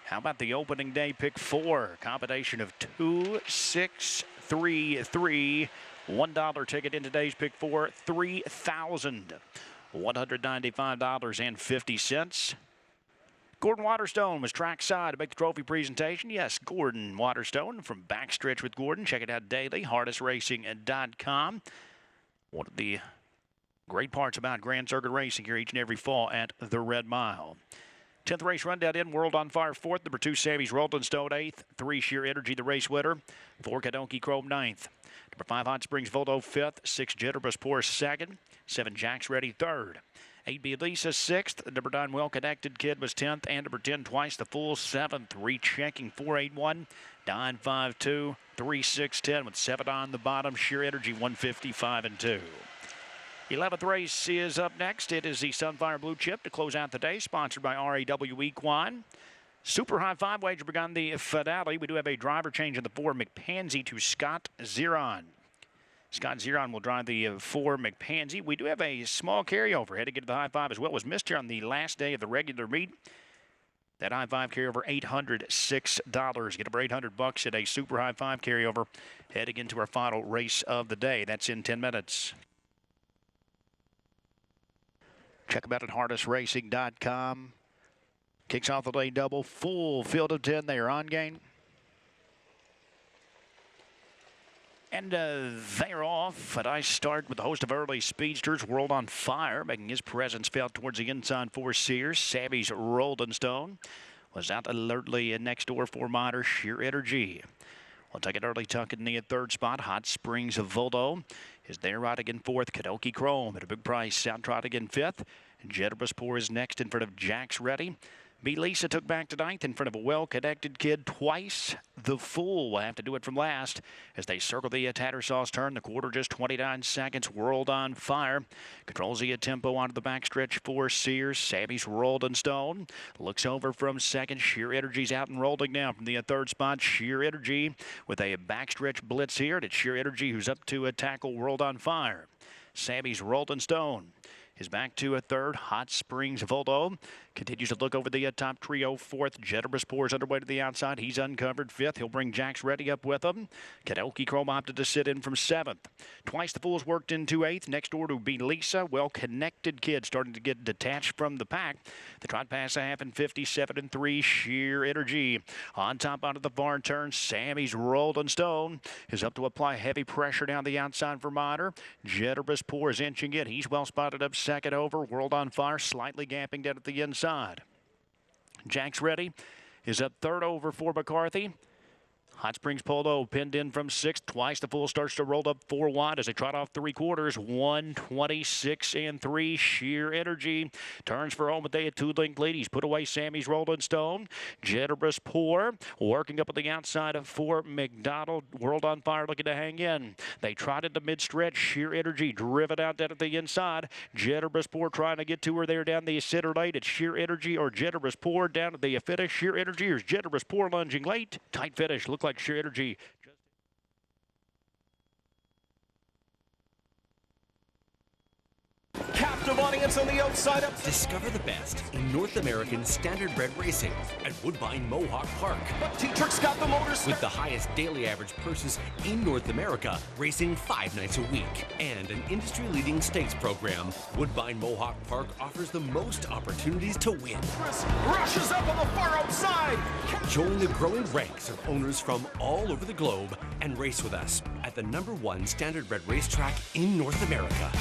How about the opening day pick 4? Combination of 2, 6, 3, 3. $1 ticket in today's pick 4, $3,195.50. Gordon Waterstone was trackside to make the trophy presentation. Yes, Gordon Waterstone from Backstretch with Gordon. Check it out daily, hardestracing.com. One of the great parts about Grand Circuit Racing here each and every fall at the Red Mile. 10th race rundown in World on Fire 4th. Number 2, Sammy's Rolling Stone 8th. 3 Sheer Energy, the race winner. 4 Kadonki Chrome 9th. Number 5 Hot Springs Voldo 5th. 6 Generous Pour 2nd. 7 Jack's Ready 3rd. 8 Be Lisa 6th. Number 9 Well Connected Kid was 10th. And number 10 Twice the Fool 7th. Rechecking 481. 952. 3610 with 7 on the bottom. Sheer Energy 155-2. 11th race is up next. It is the Sunfire Blue Chip to close out the day, sponsored by RAW Equine. Super high 5 wager begun the finale. We do have a driver change in the 4 McPansy to Scott Zeron. Scott Zeron will drive the 4 McPansy. We do have a small carryover heading into the high 5 as well. It was missed here on the last day of the regular meet. That high 5 carryover, $806. Get over $800 at a super high 5 carryover heading into our final race of the day. That's in 10 minutes. Check them out at hardestracing.com. Kicks off the lane double. Full field of 10 there on gain. And they're off. And I start with the host of early speedsters, World on Fire, making his presence felt towards the inside for Sears. Sammy's Rolling Stone was out alertly next door for Minor Sheer Energy. We'll take it early tuck in the 3rd spot. Hot Springs of Voldo is there riding in 4th. Kadonki Chrome at a big price. Sound trotting in 5th. Generous Pour is next in front of Jack's Ready. B. Lisa took back to 9th in front of a well-connected kid. Twice the Fool will have to do it from last as they circle the Tattersall's turn. The quarter just 29 seconds. World on Fire controls the tempo onto the backstretch for Sears. Sammy's Rolling Stone looks over from 2nd. Sheer Energy's out and rolling now from the 3rd spot. Sheer Energy with a backstretch blitz here. It's Sheer Energy who's up to tackle World on Fire. Sammy's Rolling Stone is back to a 3rd. Hot Springs Voldo continues to look over the top trio. 4th, Generous Pour is underway to the outside. He's uncovered. 5th, he'll bring Jack's Ready up with him. Kadonki Chrome opted to sit in from 7th. Twice the Fool's worked into 8th. Next door to be Lisa. Well-connected kid starting to get detached from the pack. The trot pass a half in 57-3. Sheer Energy on top onto the barn turn. Sammy's Rolling Stone is up to apply heavy pressure down the outside for Minor. Generous Pour is inching in. He's well spotted up 2nd over. World on Fire slightly gapping down at the inside. Jack's Ready is up 3rd over for McCarthy. Hot Springs Polo pinned in from 6th. Twice the Fool starts to roll up 4 wide as they trot off 3/4. 126-3. Sheer Energy turns for home with a 2-length lead. He's put away Sammy's Rolling Stone. Generous Pour working up at the outside of 4 McDonald. World on Fire looking to hang in. They trotted to mid-stretch. Sheer Energy driven out down at the inside. Generous Pour trying to get to her there down the center lane. It's Sheer Energy or Generous Pour down to the finish. Sheer Energy or Generous Pour lunging late. Tight finish. Look like Sheer Energy. Cap captive audience on the outside of... Discover the best in North American standardbred racing at Woodbine Mohawk Park. But T-Trick's got the motors... With the highest daily average purses in North America, racing 5 nights a week, and an industry-leading stakes program, Woodbine Mohawk Park offers the most opportunities to win. Rushes up on the far outside! Join the growing ranks of owners from all over the globe and race with us at the #1 standardbred racetrack in North America.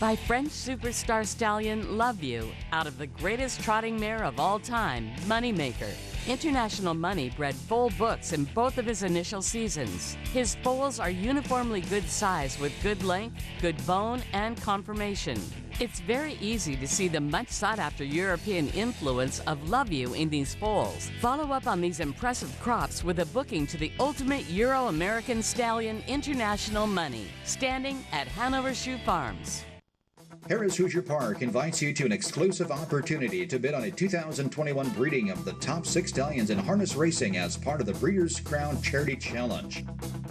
By French superstar stallion Love You, out of the greatest trotting mare of all time, Moneymaker. International Money bred foal books in both of his initial seasons. His foals are uniformly good size with good length, good bone, and conformation. It's very easy to see the much sought-after European influence of Love You in these foals. Follow up on these impressive crops with a booking to the ultimate Euro-American stallion, International Money, standing at Hanover Shoe Farms. Harris Hoosier Park invites you to an exclusive opportunity to bid on a 2021 breeding of the top 6 stallions in harness racing as part of the Breeders' Crown Charity Challenge.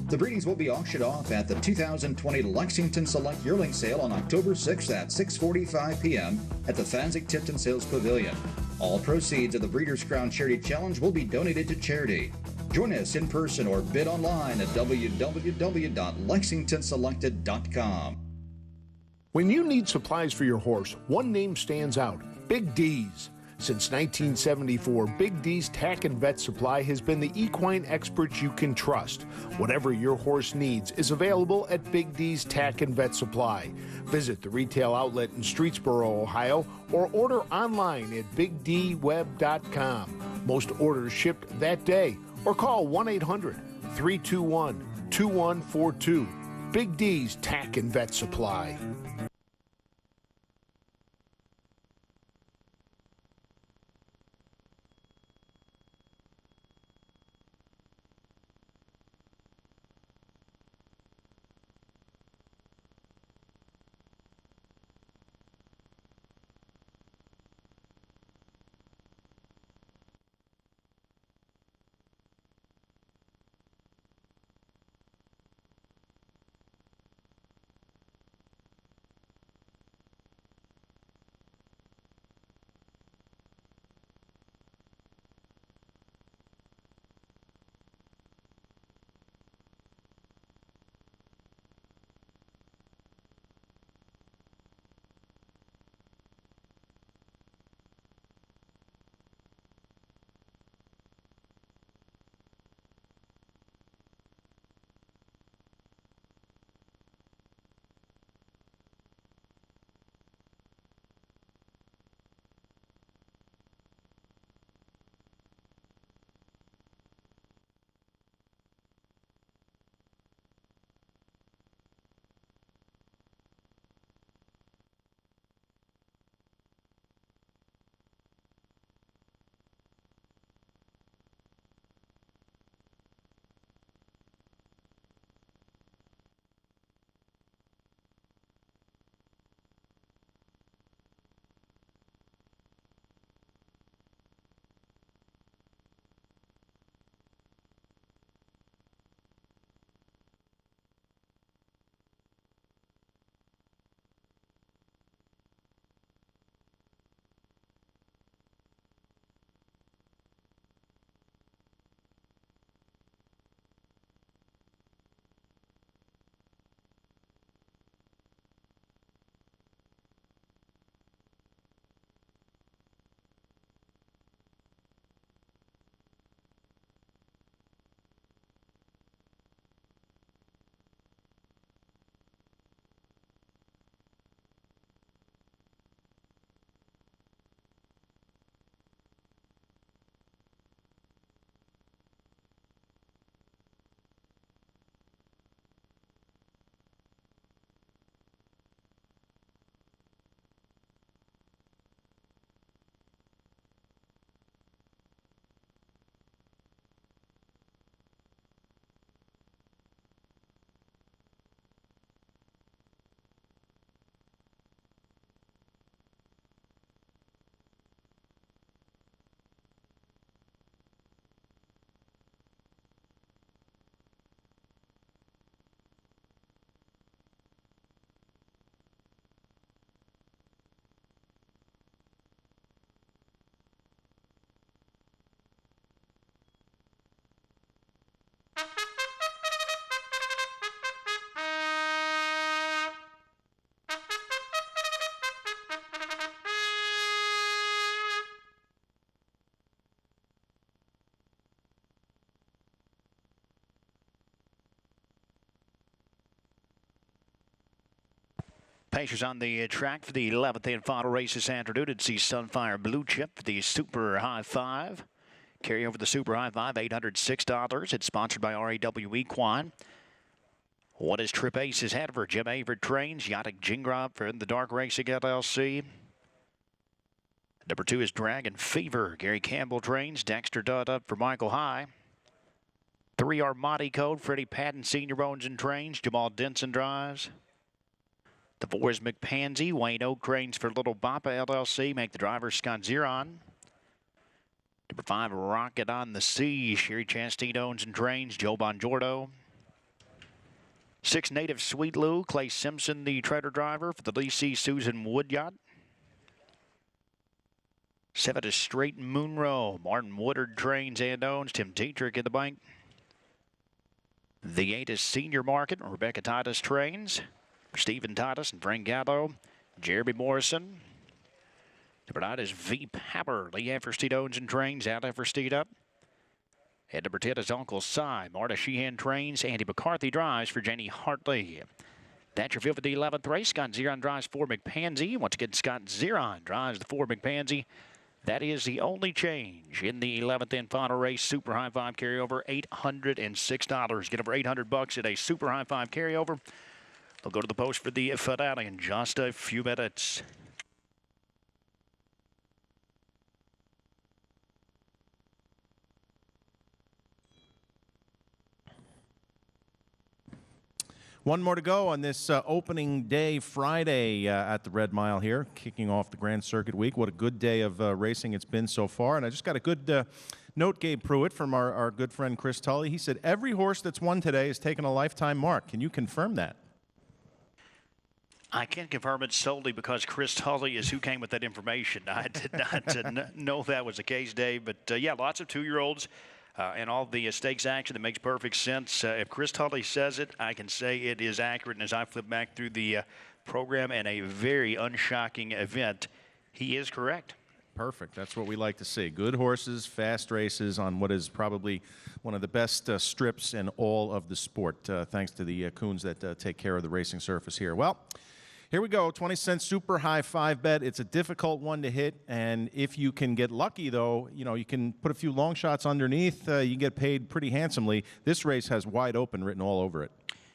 The breedings will be auctioned off at the 2020 Lexington Select Yearling Sale on October 6th at 6:45 p.m. at the Fazig-Tipton Sales Pavilion. All proceeds of the Breeders' Crown Charity Challenge will be donated to charity. Join us in person or bid online at www.lexingtonselected.com. When you need supplies for your horse, one name stands out: Big D's. Since 1974, Big D's Tack and Vet Supply has been the equine experts you can trust. Whatever your horse needs is available at Big D's Tack and Vet Supply. Visit the retail outlet in Streetsboro, Ohio, or order online at bigdweb.com. Most orders shipped that day, or call 1-800-321-2142. Big D's Tack and Vet Supply. Pacers on the track for the 11th and final race this afternoon. It's the Sunfire Blue Chip for the Super High Five. Carry over the Super High Five, $806. It's sponsored by RAW Equine. What is Trip Aces Hanover? Jim Averett trains. Yatik Jingrov for the Dark Racing LLC. Number 2 is Dragon Fever. Gary Campbell trains. Dexter Dudd up for Michael High. 3 Armati Code. Freddie Patton Sr. owns and trains. Jamal Denson drives. The 4 is McPansy. Wayne Oak trains for Little Bappa LLC. Make the driver Scott Ziron. Number 5, Rocket on the Sea. Sherry Chastain owns and trains. Joe Bongiorno. 6, Native Sweet Lou. Clay Simpson, the trailer driver for the Lee C. Susan Wood Yacht. 7 is Straight Monroe. Martin Woodard trains and owns. Tim Dietrich in the bank. The 8 is Senior Market. Rebecca Titus trains. Stephen Titus and Frank Gallo. Jeremy Morrison. Number 9 is Veep Haber. Lee Eversteed owns and trains. Al Eversteed up. And number 10 is Uncle Si. Marta Sheehan trains. Andy McCarthy drives for Jenny Hartley. That's your field for the 11th race. Scott Ziron drives for McPansy. Once again, Scott Ziron drives the 4 McPansy. That is the only change in the 11th and final race. Super High Five carryover, $806. Get over $800 at a Super High Five carryover. They'll go to the post for the finale in just a few minutes. One more to go on this opening day Friday at the Red Mile here, kicking off the Grand Circuit Week. What a good day of racing it's been so far. And I just got a good note, Gabe Pruitt, from our good friend Chris Tully. He said, every horse that's won today has taken a lifetime mark. Can you confirm that? I can't confirm it solely because Chris Tully is who came with that information. I did not know that was the case, Dave. But, yeah, lots of 2-year-olds and all the stakes action that makes perfect sense. If Chris Tully says it, I can say it is accurate. And as I flip back through the program and a very unshocking event, he is correct. Perfect. That's what we like to see. Good horses, fast races on what is probably one of the best strips in all of the sport, thanks to the coons that take care of the racing surface here. Well, here we go, 20-cent Super High Five bet. It's a difficult one to hit, and if you can get lucky, though, you know, you can put a few long shots underneath. You get paid pretty handsomely. This race has wide open written all over it.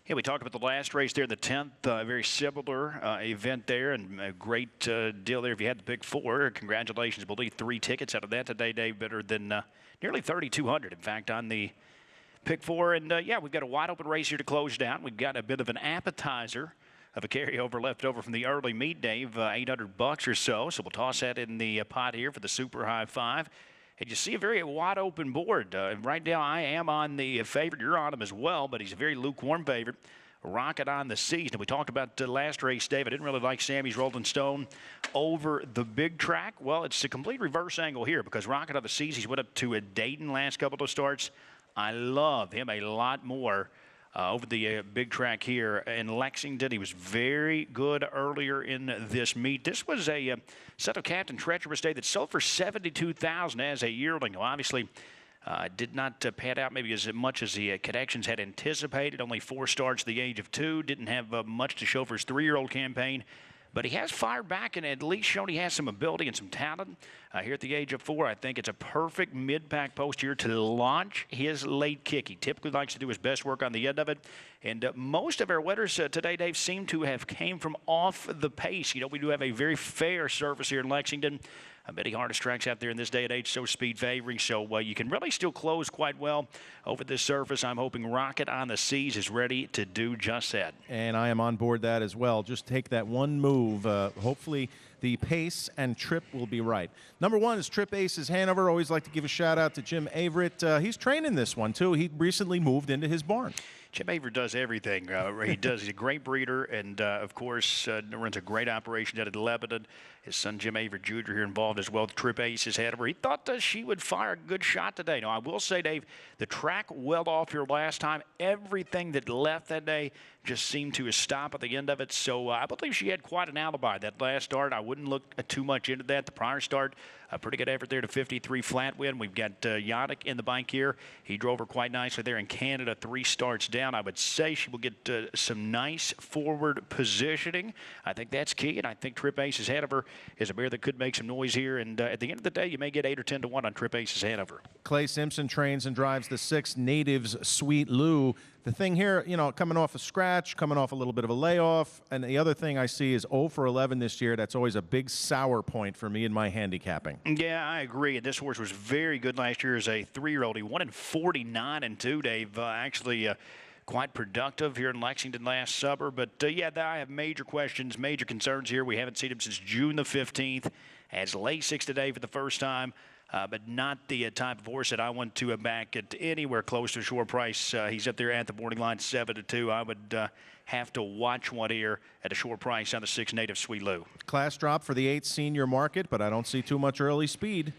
Yeah, we talked about the last race there, the 10th, very similar event there, and a great deal there if you had the pick 4. Congratulations, I believe 3 tickets out of that today, Dave, better than nearly 3,200, in fact, on the pick 4. And, yeah, we've got a wide open race here to close down. We've got a bit of an appetizer of a carryover left over from the early meet, Dave, $800 or so. So we'll toss that in the pot here for the Super High Five. And you see a very wide open board. Right now I am on the favorite. You're on him as well, but he's a very lukewarm favorite. Rocket on the Seas. And we talked about last race, Dave. I didn't really like Sammy's Rolling Stone over the big track. Well, it's a complete reverse angle here because Rocket on the Seas, he's went up to a Dayton last couple of starts. I love him a lot more over the big track here in Lexington. He was very good earlier in this meet. This was a set of Captain Treacherous Day that sold for $72,000 as a yearling. Well, obviously, did not pan out maybe as much as the connections had anticipated. Only 4 starts at the age of 2. Didn't have much to show for his 3-year-old campaign. But he has fired back and at least shown he has some ability and some talent. Here at the age of 4, I think it's a perfect mid-pack post here to launch his late kick. He typically likes to do his best work on the end of it. And most of our winners today, Dave, seem to have came from off the pace. You know, we do have a very fair surface here in Lexington. Many hardest tracks out there in this day and age, so speed favoring. So you can really still close quite well over this surface. I'm hoping Rocket on the Seas is ready to do just that. And I am on board that as well. Just take that one move. Hopefully the pace and trip will be right. Number 1 is Trip Aces Hanover. Always like to give a shout out to Jim Averett. He's training this one, too. He recently moved into his barn. Jim Avery does everything. He's a great breeder, and of course runs a great operation out of Lebanon. His son Jim Avery Jr. here involved as well. The Trip Ace is ahead of her. He thought she would fire a good shot today. Now, I will say, Dave, the track well off here last time. Everything that left that day just seemed to stop at the end of it. So I believe she had quite an alibi that last start. I wouldn't look too much into that. The prior start, a pretty good effort there to 53 flat win. We've got Yannick in the bike here. He drove her quite nicely there in Canada, 3 starts down. I would say she will get some nice forward positioning. I think that's key, and I think Trip Ace is ahead of her. Is a mare that could make some noise here, and at the end of the day, you may get 8 or 10 to 1 on Trip Ace's ahead of her. Clay Simpson trains and drives the 6 Natives Sweet Lou. The thing here, coming off a scratch, coming off a little bit of a layoff, and the other thing I see is 0 for 11 this year. That's always a big sour point for me in my handicapping. Yeah, I agree. And this horse was very good last year as a 3-year-old. He won in 49-2, Dave. Actually, quite productive here in Lexington last summer. But, I have major questions, major concerns here. We haven't seen him since June the 15th. Has Lasix today for the first time. But not the type of horse that I want to back at anywhere close to a short price. He's up there at the morning line, 7-2. I would have to watch one here at a short price on the 6 Native Sweet Lou. Class drop for the 8 senior market, but I don't see too much early speed.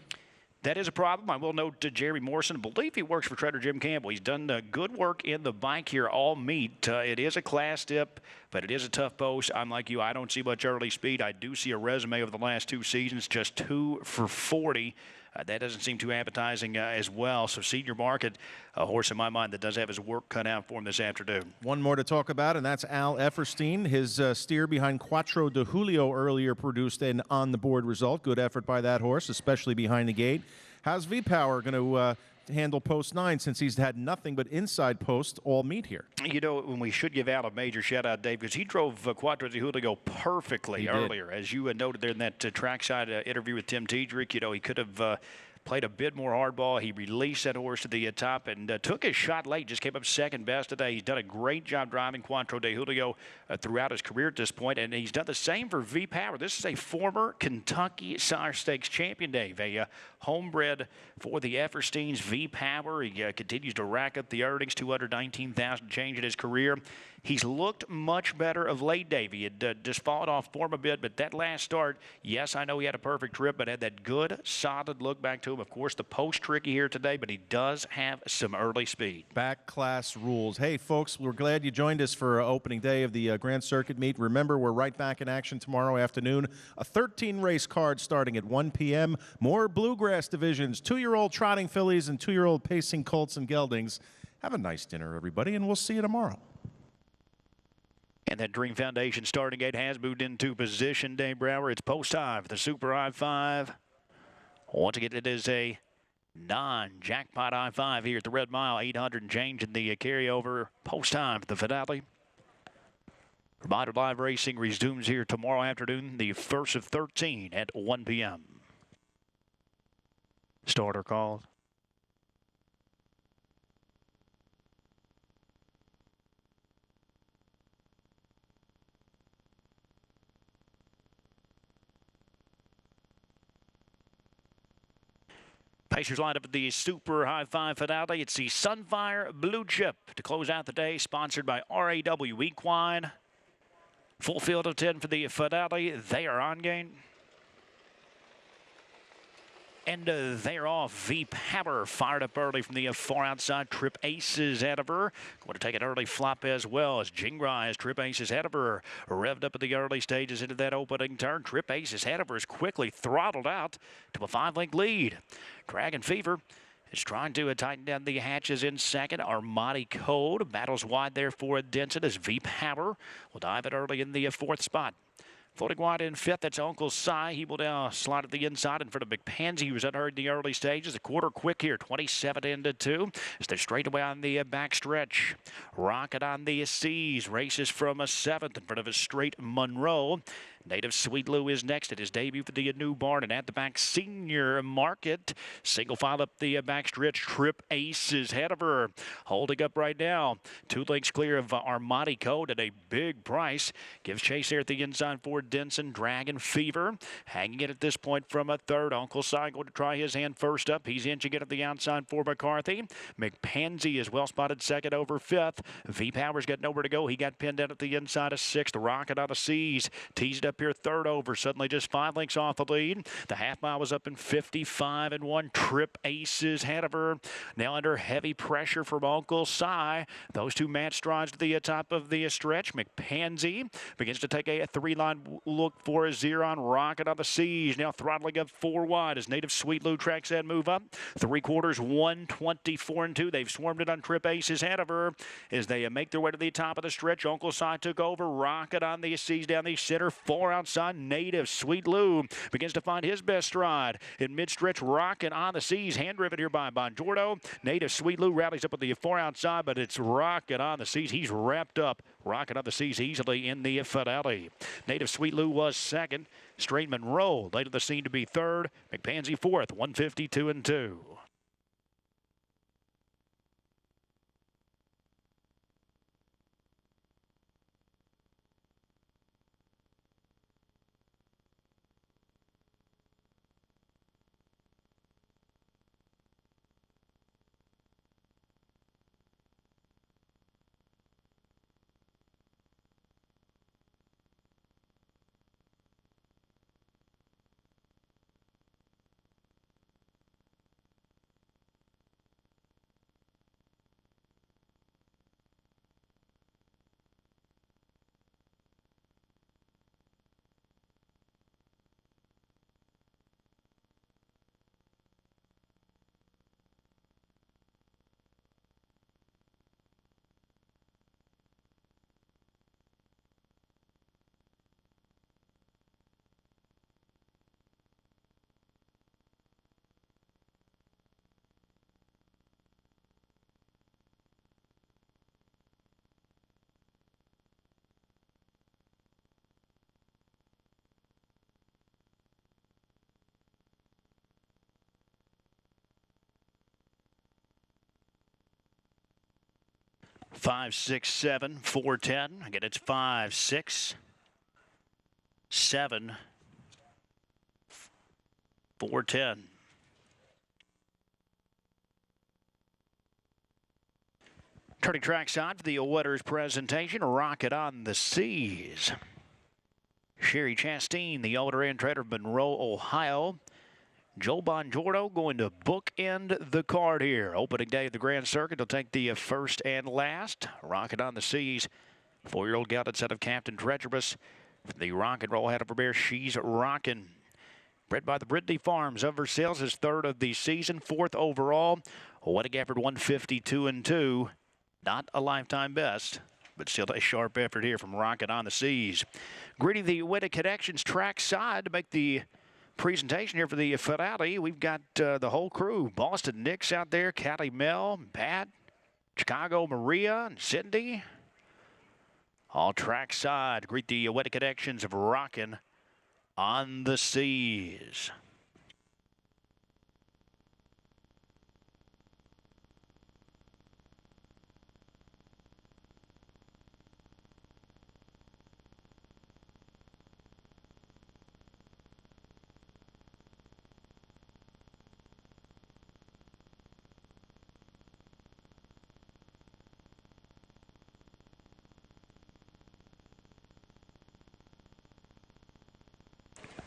That is a problem. I will note Jerry Morrison. I believe he works for trainer Jim Campbell. He's done good work in the bike here all meet. It is a class dip, but it is a tough post. I'm like you. I don't see much early speed. I do see a resume over the last 2 seasons, just 2 for 40. That doesn't seem too appetizing as well. So senior market, a horse in my mind that does have his work cut out for him this afternoon. One more to talk about, and that's Al Efferstein. His steer behind Quattro de Julio earlier produced an on-the-board result. Good effort by that horse, especially behind the gate. How's V-Power going to handle post 9 since he's had nothing but inside post all meet here? When we should give Al a major shout-out, Dave, because he drove Quattro de Julio perfectly earlier. As you noted there in that trackside interview with Tim Tiedrich, he could have played a bit more hardball. He released that horse to the top and took his shot late, just came up second best today. He's done a great job driving Quattro de Julio throughout his career at this point, and he's done the same for V-Power. This is a former Kentucky Sire Stakes champion, Dave, a homebred for the Effersteins. V-Power, he continues to rack up the earnings, $219,000 change in his career. He's looked much better of late, Dave. He had just fallen off form a bit, but that last start, yes, I know he had a perfect trip, but had that good, solid look back to him. Of course, the post tricky here today, but he does have some early speed. Back class rules. Hey, folks, we're glad you joined us for opening day of the Grand Circuit meet. Remember, we're right back in action tomorrow afternoon. A 13-race card starting at 1 p.m. More bluegrass divisions, 2-year-old trotting fillies and 2-year-old pacing colts and geldings. Have a nice dinner, everybody, and we'll see you tomorrow. And that Dream Foundation starting gate has moved into position, Dave Brower. It's post time for the Super I-5. Once again, it is a non-jackpot I-5 here at the Red Mile. 800 and change in the carryover. Post time for the finale. Reminder, live racing resumes here tomorrow afternoon, the first of 13 at 1 p.m. Starter called. Pacers lined up at the Super I-5 finale. It's the Sunfire Blue Chip to close out the day, sponsored by RAW Equine. Full field of 10 for the finale. They are on game. And they're off. V-Power fired up early from the far outside. Trip Aces ahead of her. Going to take an early flop as well as Jingrai as Trip Aces ahead of her. Revved up at the early stages into that opening turn. Trip Aces ahead of her is quickly throttled out to a 5-length lead. Dragon Fever is trying to tighten down the hatches in second. Armani Code battles wide there for Denson as V-Power will dive it early in the 4th spot. Floating wide in 5th, that's Uncle Si. He will now slide at the inside in front of McPansy, who was unheard in the early stages. A quarter quick here, 27-2. As they're straight away on the back stretch. Rocket on the Seas races from a 7th in front of a straight Monroe. Native Sweet Lou is next at his debut for the new barn, and at the back, Senior Market. Single file up the backstretch. Trip Ace is ahead of her. Holding up right now. 2 lengths clear of Armani Code at a big price. Gives chase there at the inside for Denson. Dragon Fever hanging it at this point from a third. Uncle Si going to try his hand first up. He's inching it at the outside for McCarthy. McPansy is well spotted second over fifth. V-Power's got nowhere to go. He got pinned down at the inside of sixth. Rocket out of Seas. Teased up here third over. Suddenly just 5 lengths off the lead. The half mile was up in 55 and 1. Trip Aces ahead of her. Now under heavy pressure from Uncle Si. Those 2 match strides to the top of the stretch. McPansy begins to take a 3-line look for a Xeron. Rocket on the Seas. Now throttling up 4 wide as Native Sweet Lou tracks that move up. 3/4, 124 and 2. They've swarmed it on Trip Aces ahead of her as they make their way to the top of the stretch. Uncle Si took over. Rocket on the Seas down the center. 4 outside. Native Sweet Lou begins to find his best stride in mid-stretch. Rocket on the Seas. Hand driven here by Bonjordo. Native Sweet Lou rallies up with the 4 outside, but it's Rocket on the Seas. He's wrapped up. Rocket on the Seas easily in the finale. Native Sweet Lou was second. Straight Monroe late of the scene to be third. McPansy fourth. 152 and 2. Five, 6, 7, 4, 10. Again, it's 5, 6, 7, 4, 10. Turning trackside for the Wetters presentation. Rocket on the Seas. Sherry Chastain, the all-terrain trader of Monroe, Ohio. Joe Bonjordo going to bookend the card here. Opening day of the Grand Circuit. He'll take the first and last. Rocket on the Seas. 4-year-old gelded set of Captain Treacherous. The rock and roll head of her bear. She's rocking. Bred by the Brittany Farms of Versailles. His third of the season. 4th overall. Wedding effort 152 and 2. Not a lifetime best, but still a sharp effort here from Rocket on the Seas. Greeting the Weta Connections track side to make the presentation here for the finale. We've got the whole crew. Boston Nick's out there, Callie Mel, Pat, Chicago Maria, and Cindy. All track side. Greet the Weta Connections of Rockin' on the Seas.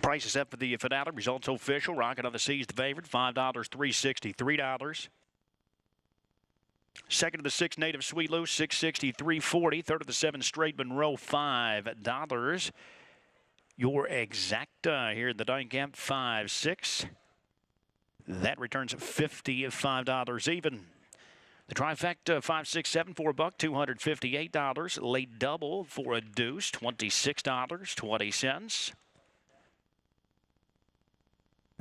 Price is set for the finale. Results official. Rocket on the Seas, the favorite. $5, $360, $3. Second of the 6, Native Sweet Lou, $660, $340. Third of the 7, Straight Monroe, $5. Your exacta here in the dining camp, 5, 6. That returns $55 even. The trifecta, 5, 6, 7 for a buck, $258. Late double for a deuce, $26.20.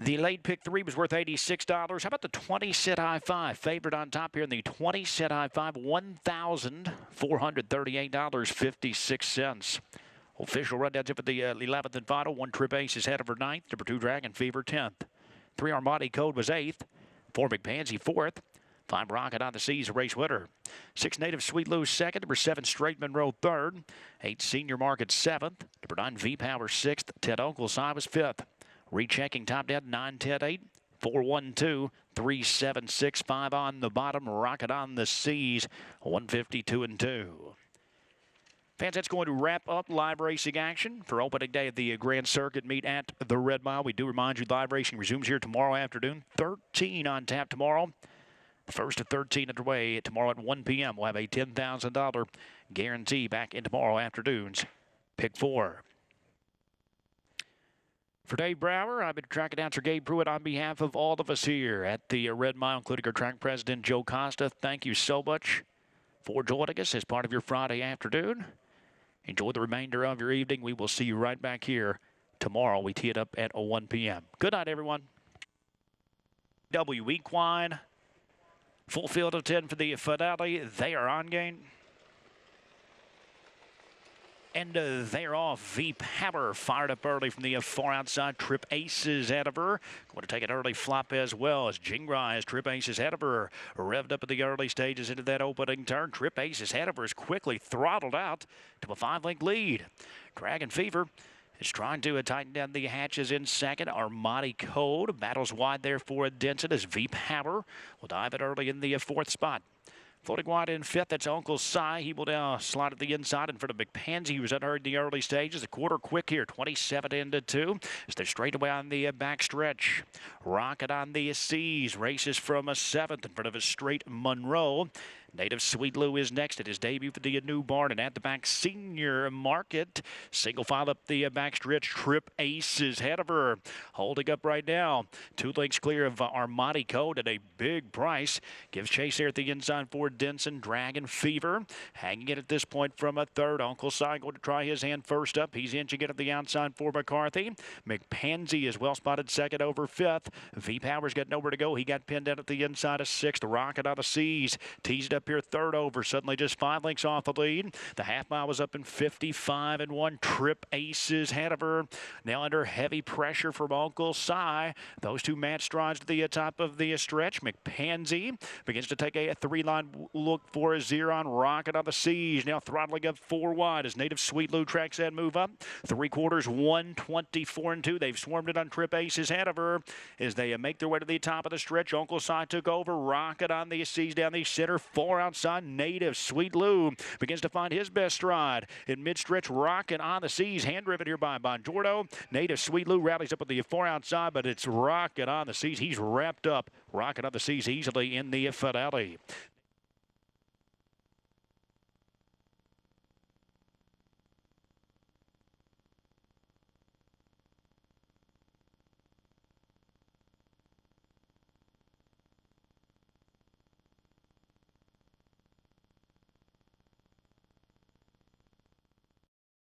The late pick 3 was worth $86. How about the 20 set high 5? Favorite on top here in the 20 set high 5, $1,438.56. Official rundown for the 11th and final. 1 Trip Ace is ahead of her 9th. Number 2 Dragon Fever 10th. 3 Armani Code was 8th. 4 McPansy 4th. 5 Rocket on the Seas, a race winner. 6 Native Sweet Lou 2nd. Number 7 Straight Monroe 3rd. 8 Senior Market 7th. Number 9 V Power 6th. 10 Uncle Si was 5th. Rechecking top 10 9 10 8. 4 1 2 3 7 6 5 on the bottom. Rocket on the Seas 152 and 2. Fans, that's going to wrap up live racing action for opening day of the Grand Circuit meet at the Red Mile. We do remind you live racing resumes here tomorrow afternoon. 13 on tap tomorrow. The first of 13 underway tomorrow at 1 p.m. We'll have a $10,000 guarantee back in tomorrow afternoon's Pick 4. For Dave Brower, I've been track announcer Gabe Pruitt on behalf of all of us here at the Red Mile, including our track president Joe Costa. Thank you so much for joining us as part of your Friday afternoon. Enjoy the remainder of your evening. We will see you right back here tomorrow. We tee it up at 1 p.m. Good night, everyone. W Equine. Full field of 10 for the finale. They are on game. And they're off. V Power fired up early from the far outside. Trip Aces ahead of her. Going to take an early flop as well as Jingrai Trip Aces ahead of her. Revved up in the early stages into that opening turn. Trip Aces ahead of her is quickly throttled out to a 5-length lead. Dragon Fever is trying to tighten down the hatches in second. Armani Code battles wide there for Denson as V Power will dive it early in the 4th spot. Floating wide in 5th, that's Uncle Si. He will now slide at the inside in front of McPansy, who was unhurried in the early stages. A quarter quick here, 27 into 2. As they're straight away on the back stretch. Rocket on the Seas races from a 7th in front of a Straight Monroe. Native Sweet Lou is next at his debut for the new barn, and at the back, Senior Market. Single file up the backstretch. Trip Ace is ahead of her. Holding up right now. 2 lengths clear of Armani Code at a big price. Gives chase there at the inside for Denson. Dragon Fever hanging it at this point from a 3rd. Uncle Si going to try his hand first up. He's inching it at the outside for McCarthy. McPansy is well spotted 2nd over 5th. V Power's got nowhere to go. He got pinned down at the inside of 6th. Rocket on the Seas teased up here 3rd over, suddenly just 5 lengths off the lead. The half mile was up in 55 and 1. Trip Aces ahead of her. Now under heavy pressure from Uncle Si. Those 2 match strides to the top of the stretch. McPansy begins to take a 3-line look for a Xeron. Rocket on the Seas. Now throttling up 4 wide as Native Sweet Lou tracks that move up. 3/4, 124 and 2. They've swarmed it on Trip Aces ahead of her as they make their way to the top of the stretch. Uncle Si took over. Rocket on the Seas down the center. 4 outside. Native Sweet Lou begins to find his best stride in mid-stretch. Rocket on the Seas, hand driven here by Bonjordo. Native Sweet Lou rallies up with the 4 outside, but it's Rocket on the Seas. He's wrapped up. Rocket on the Seas easily in the finale.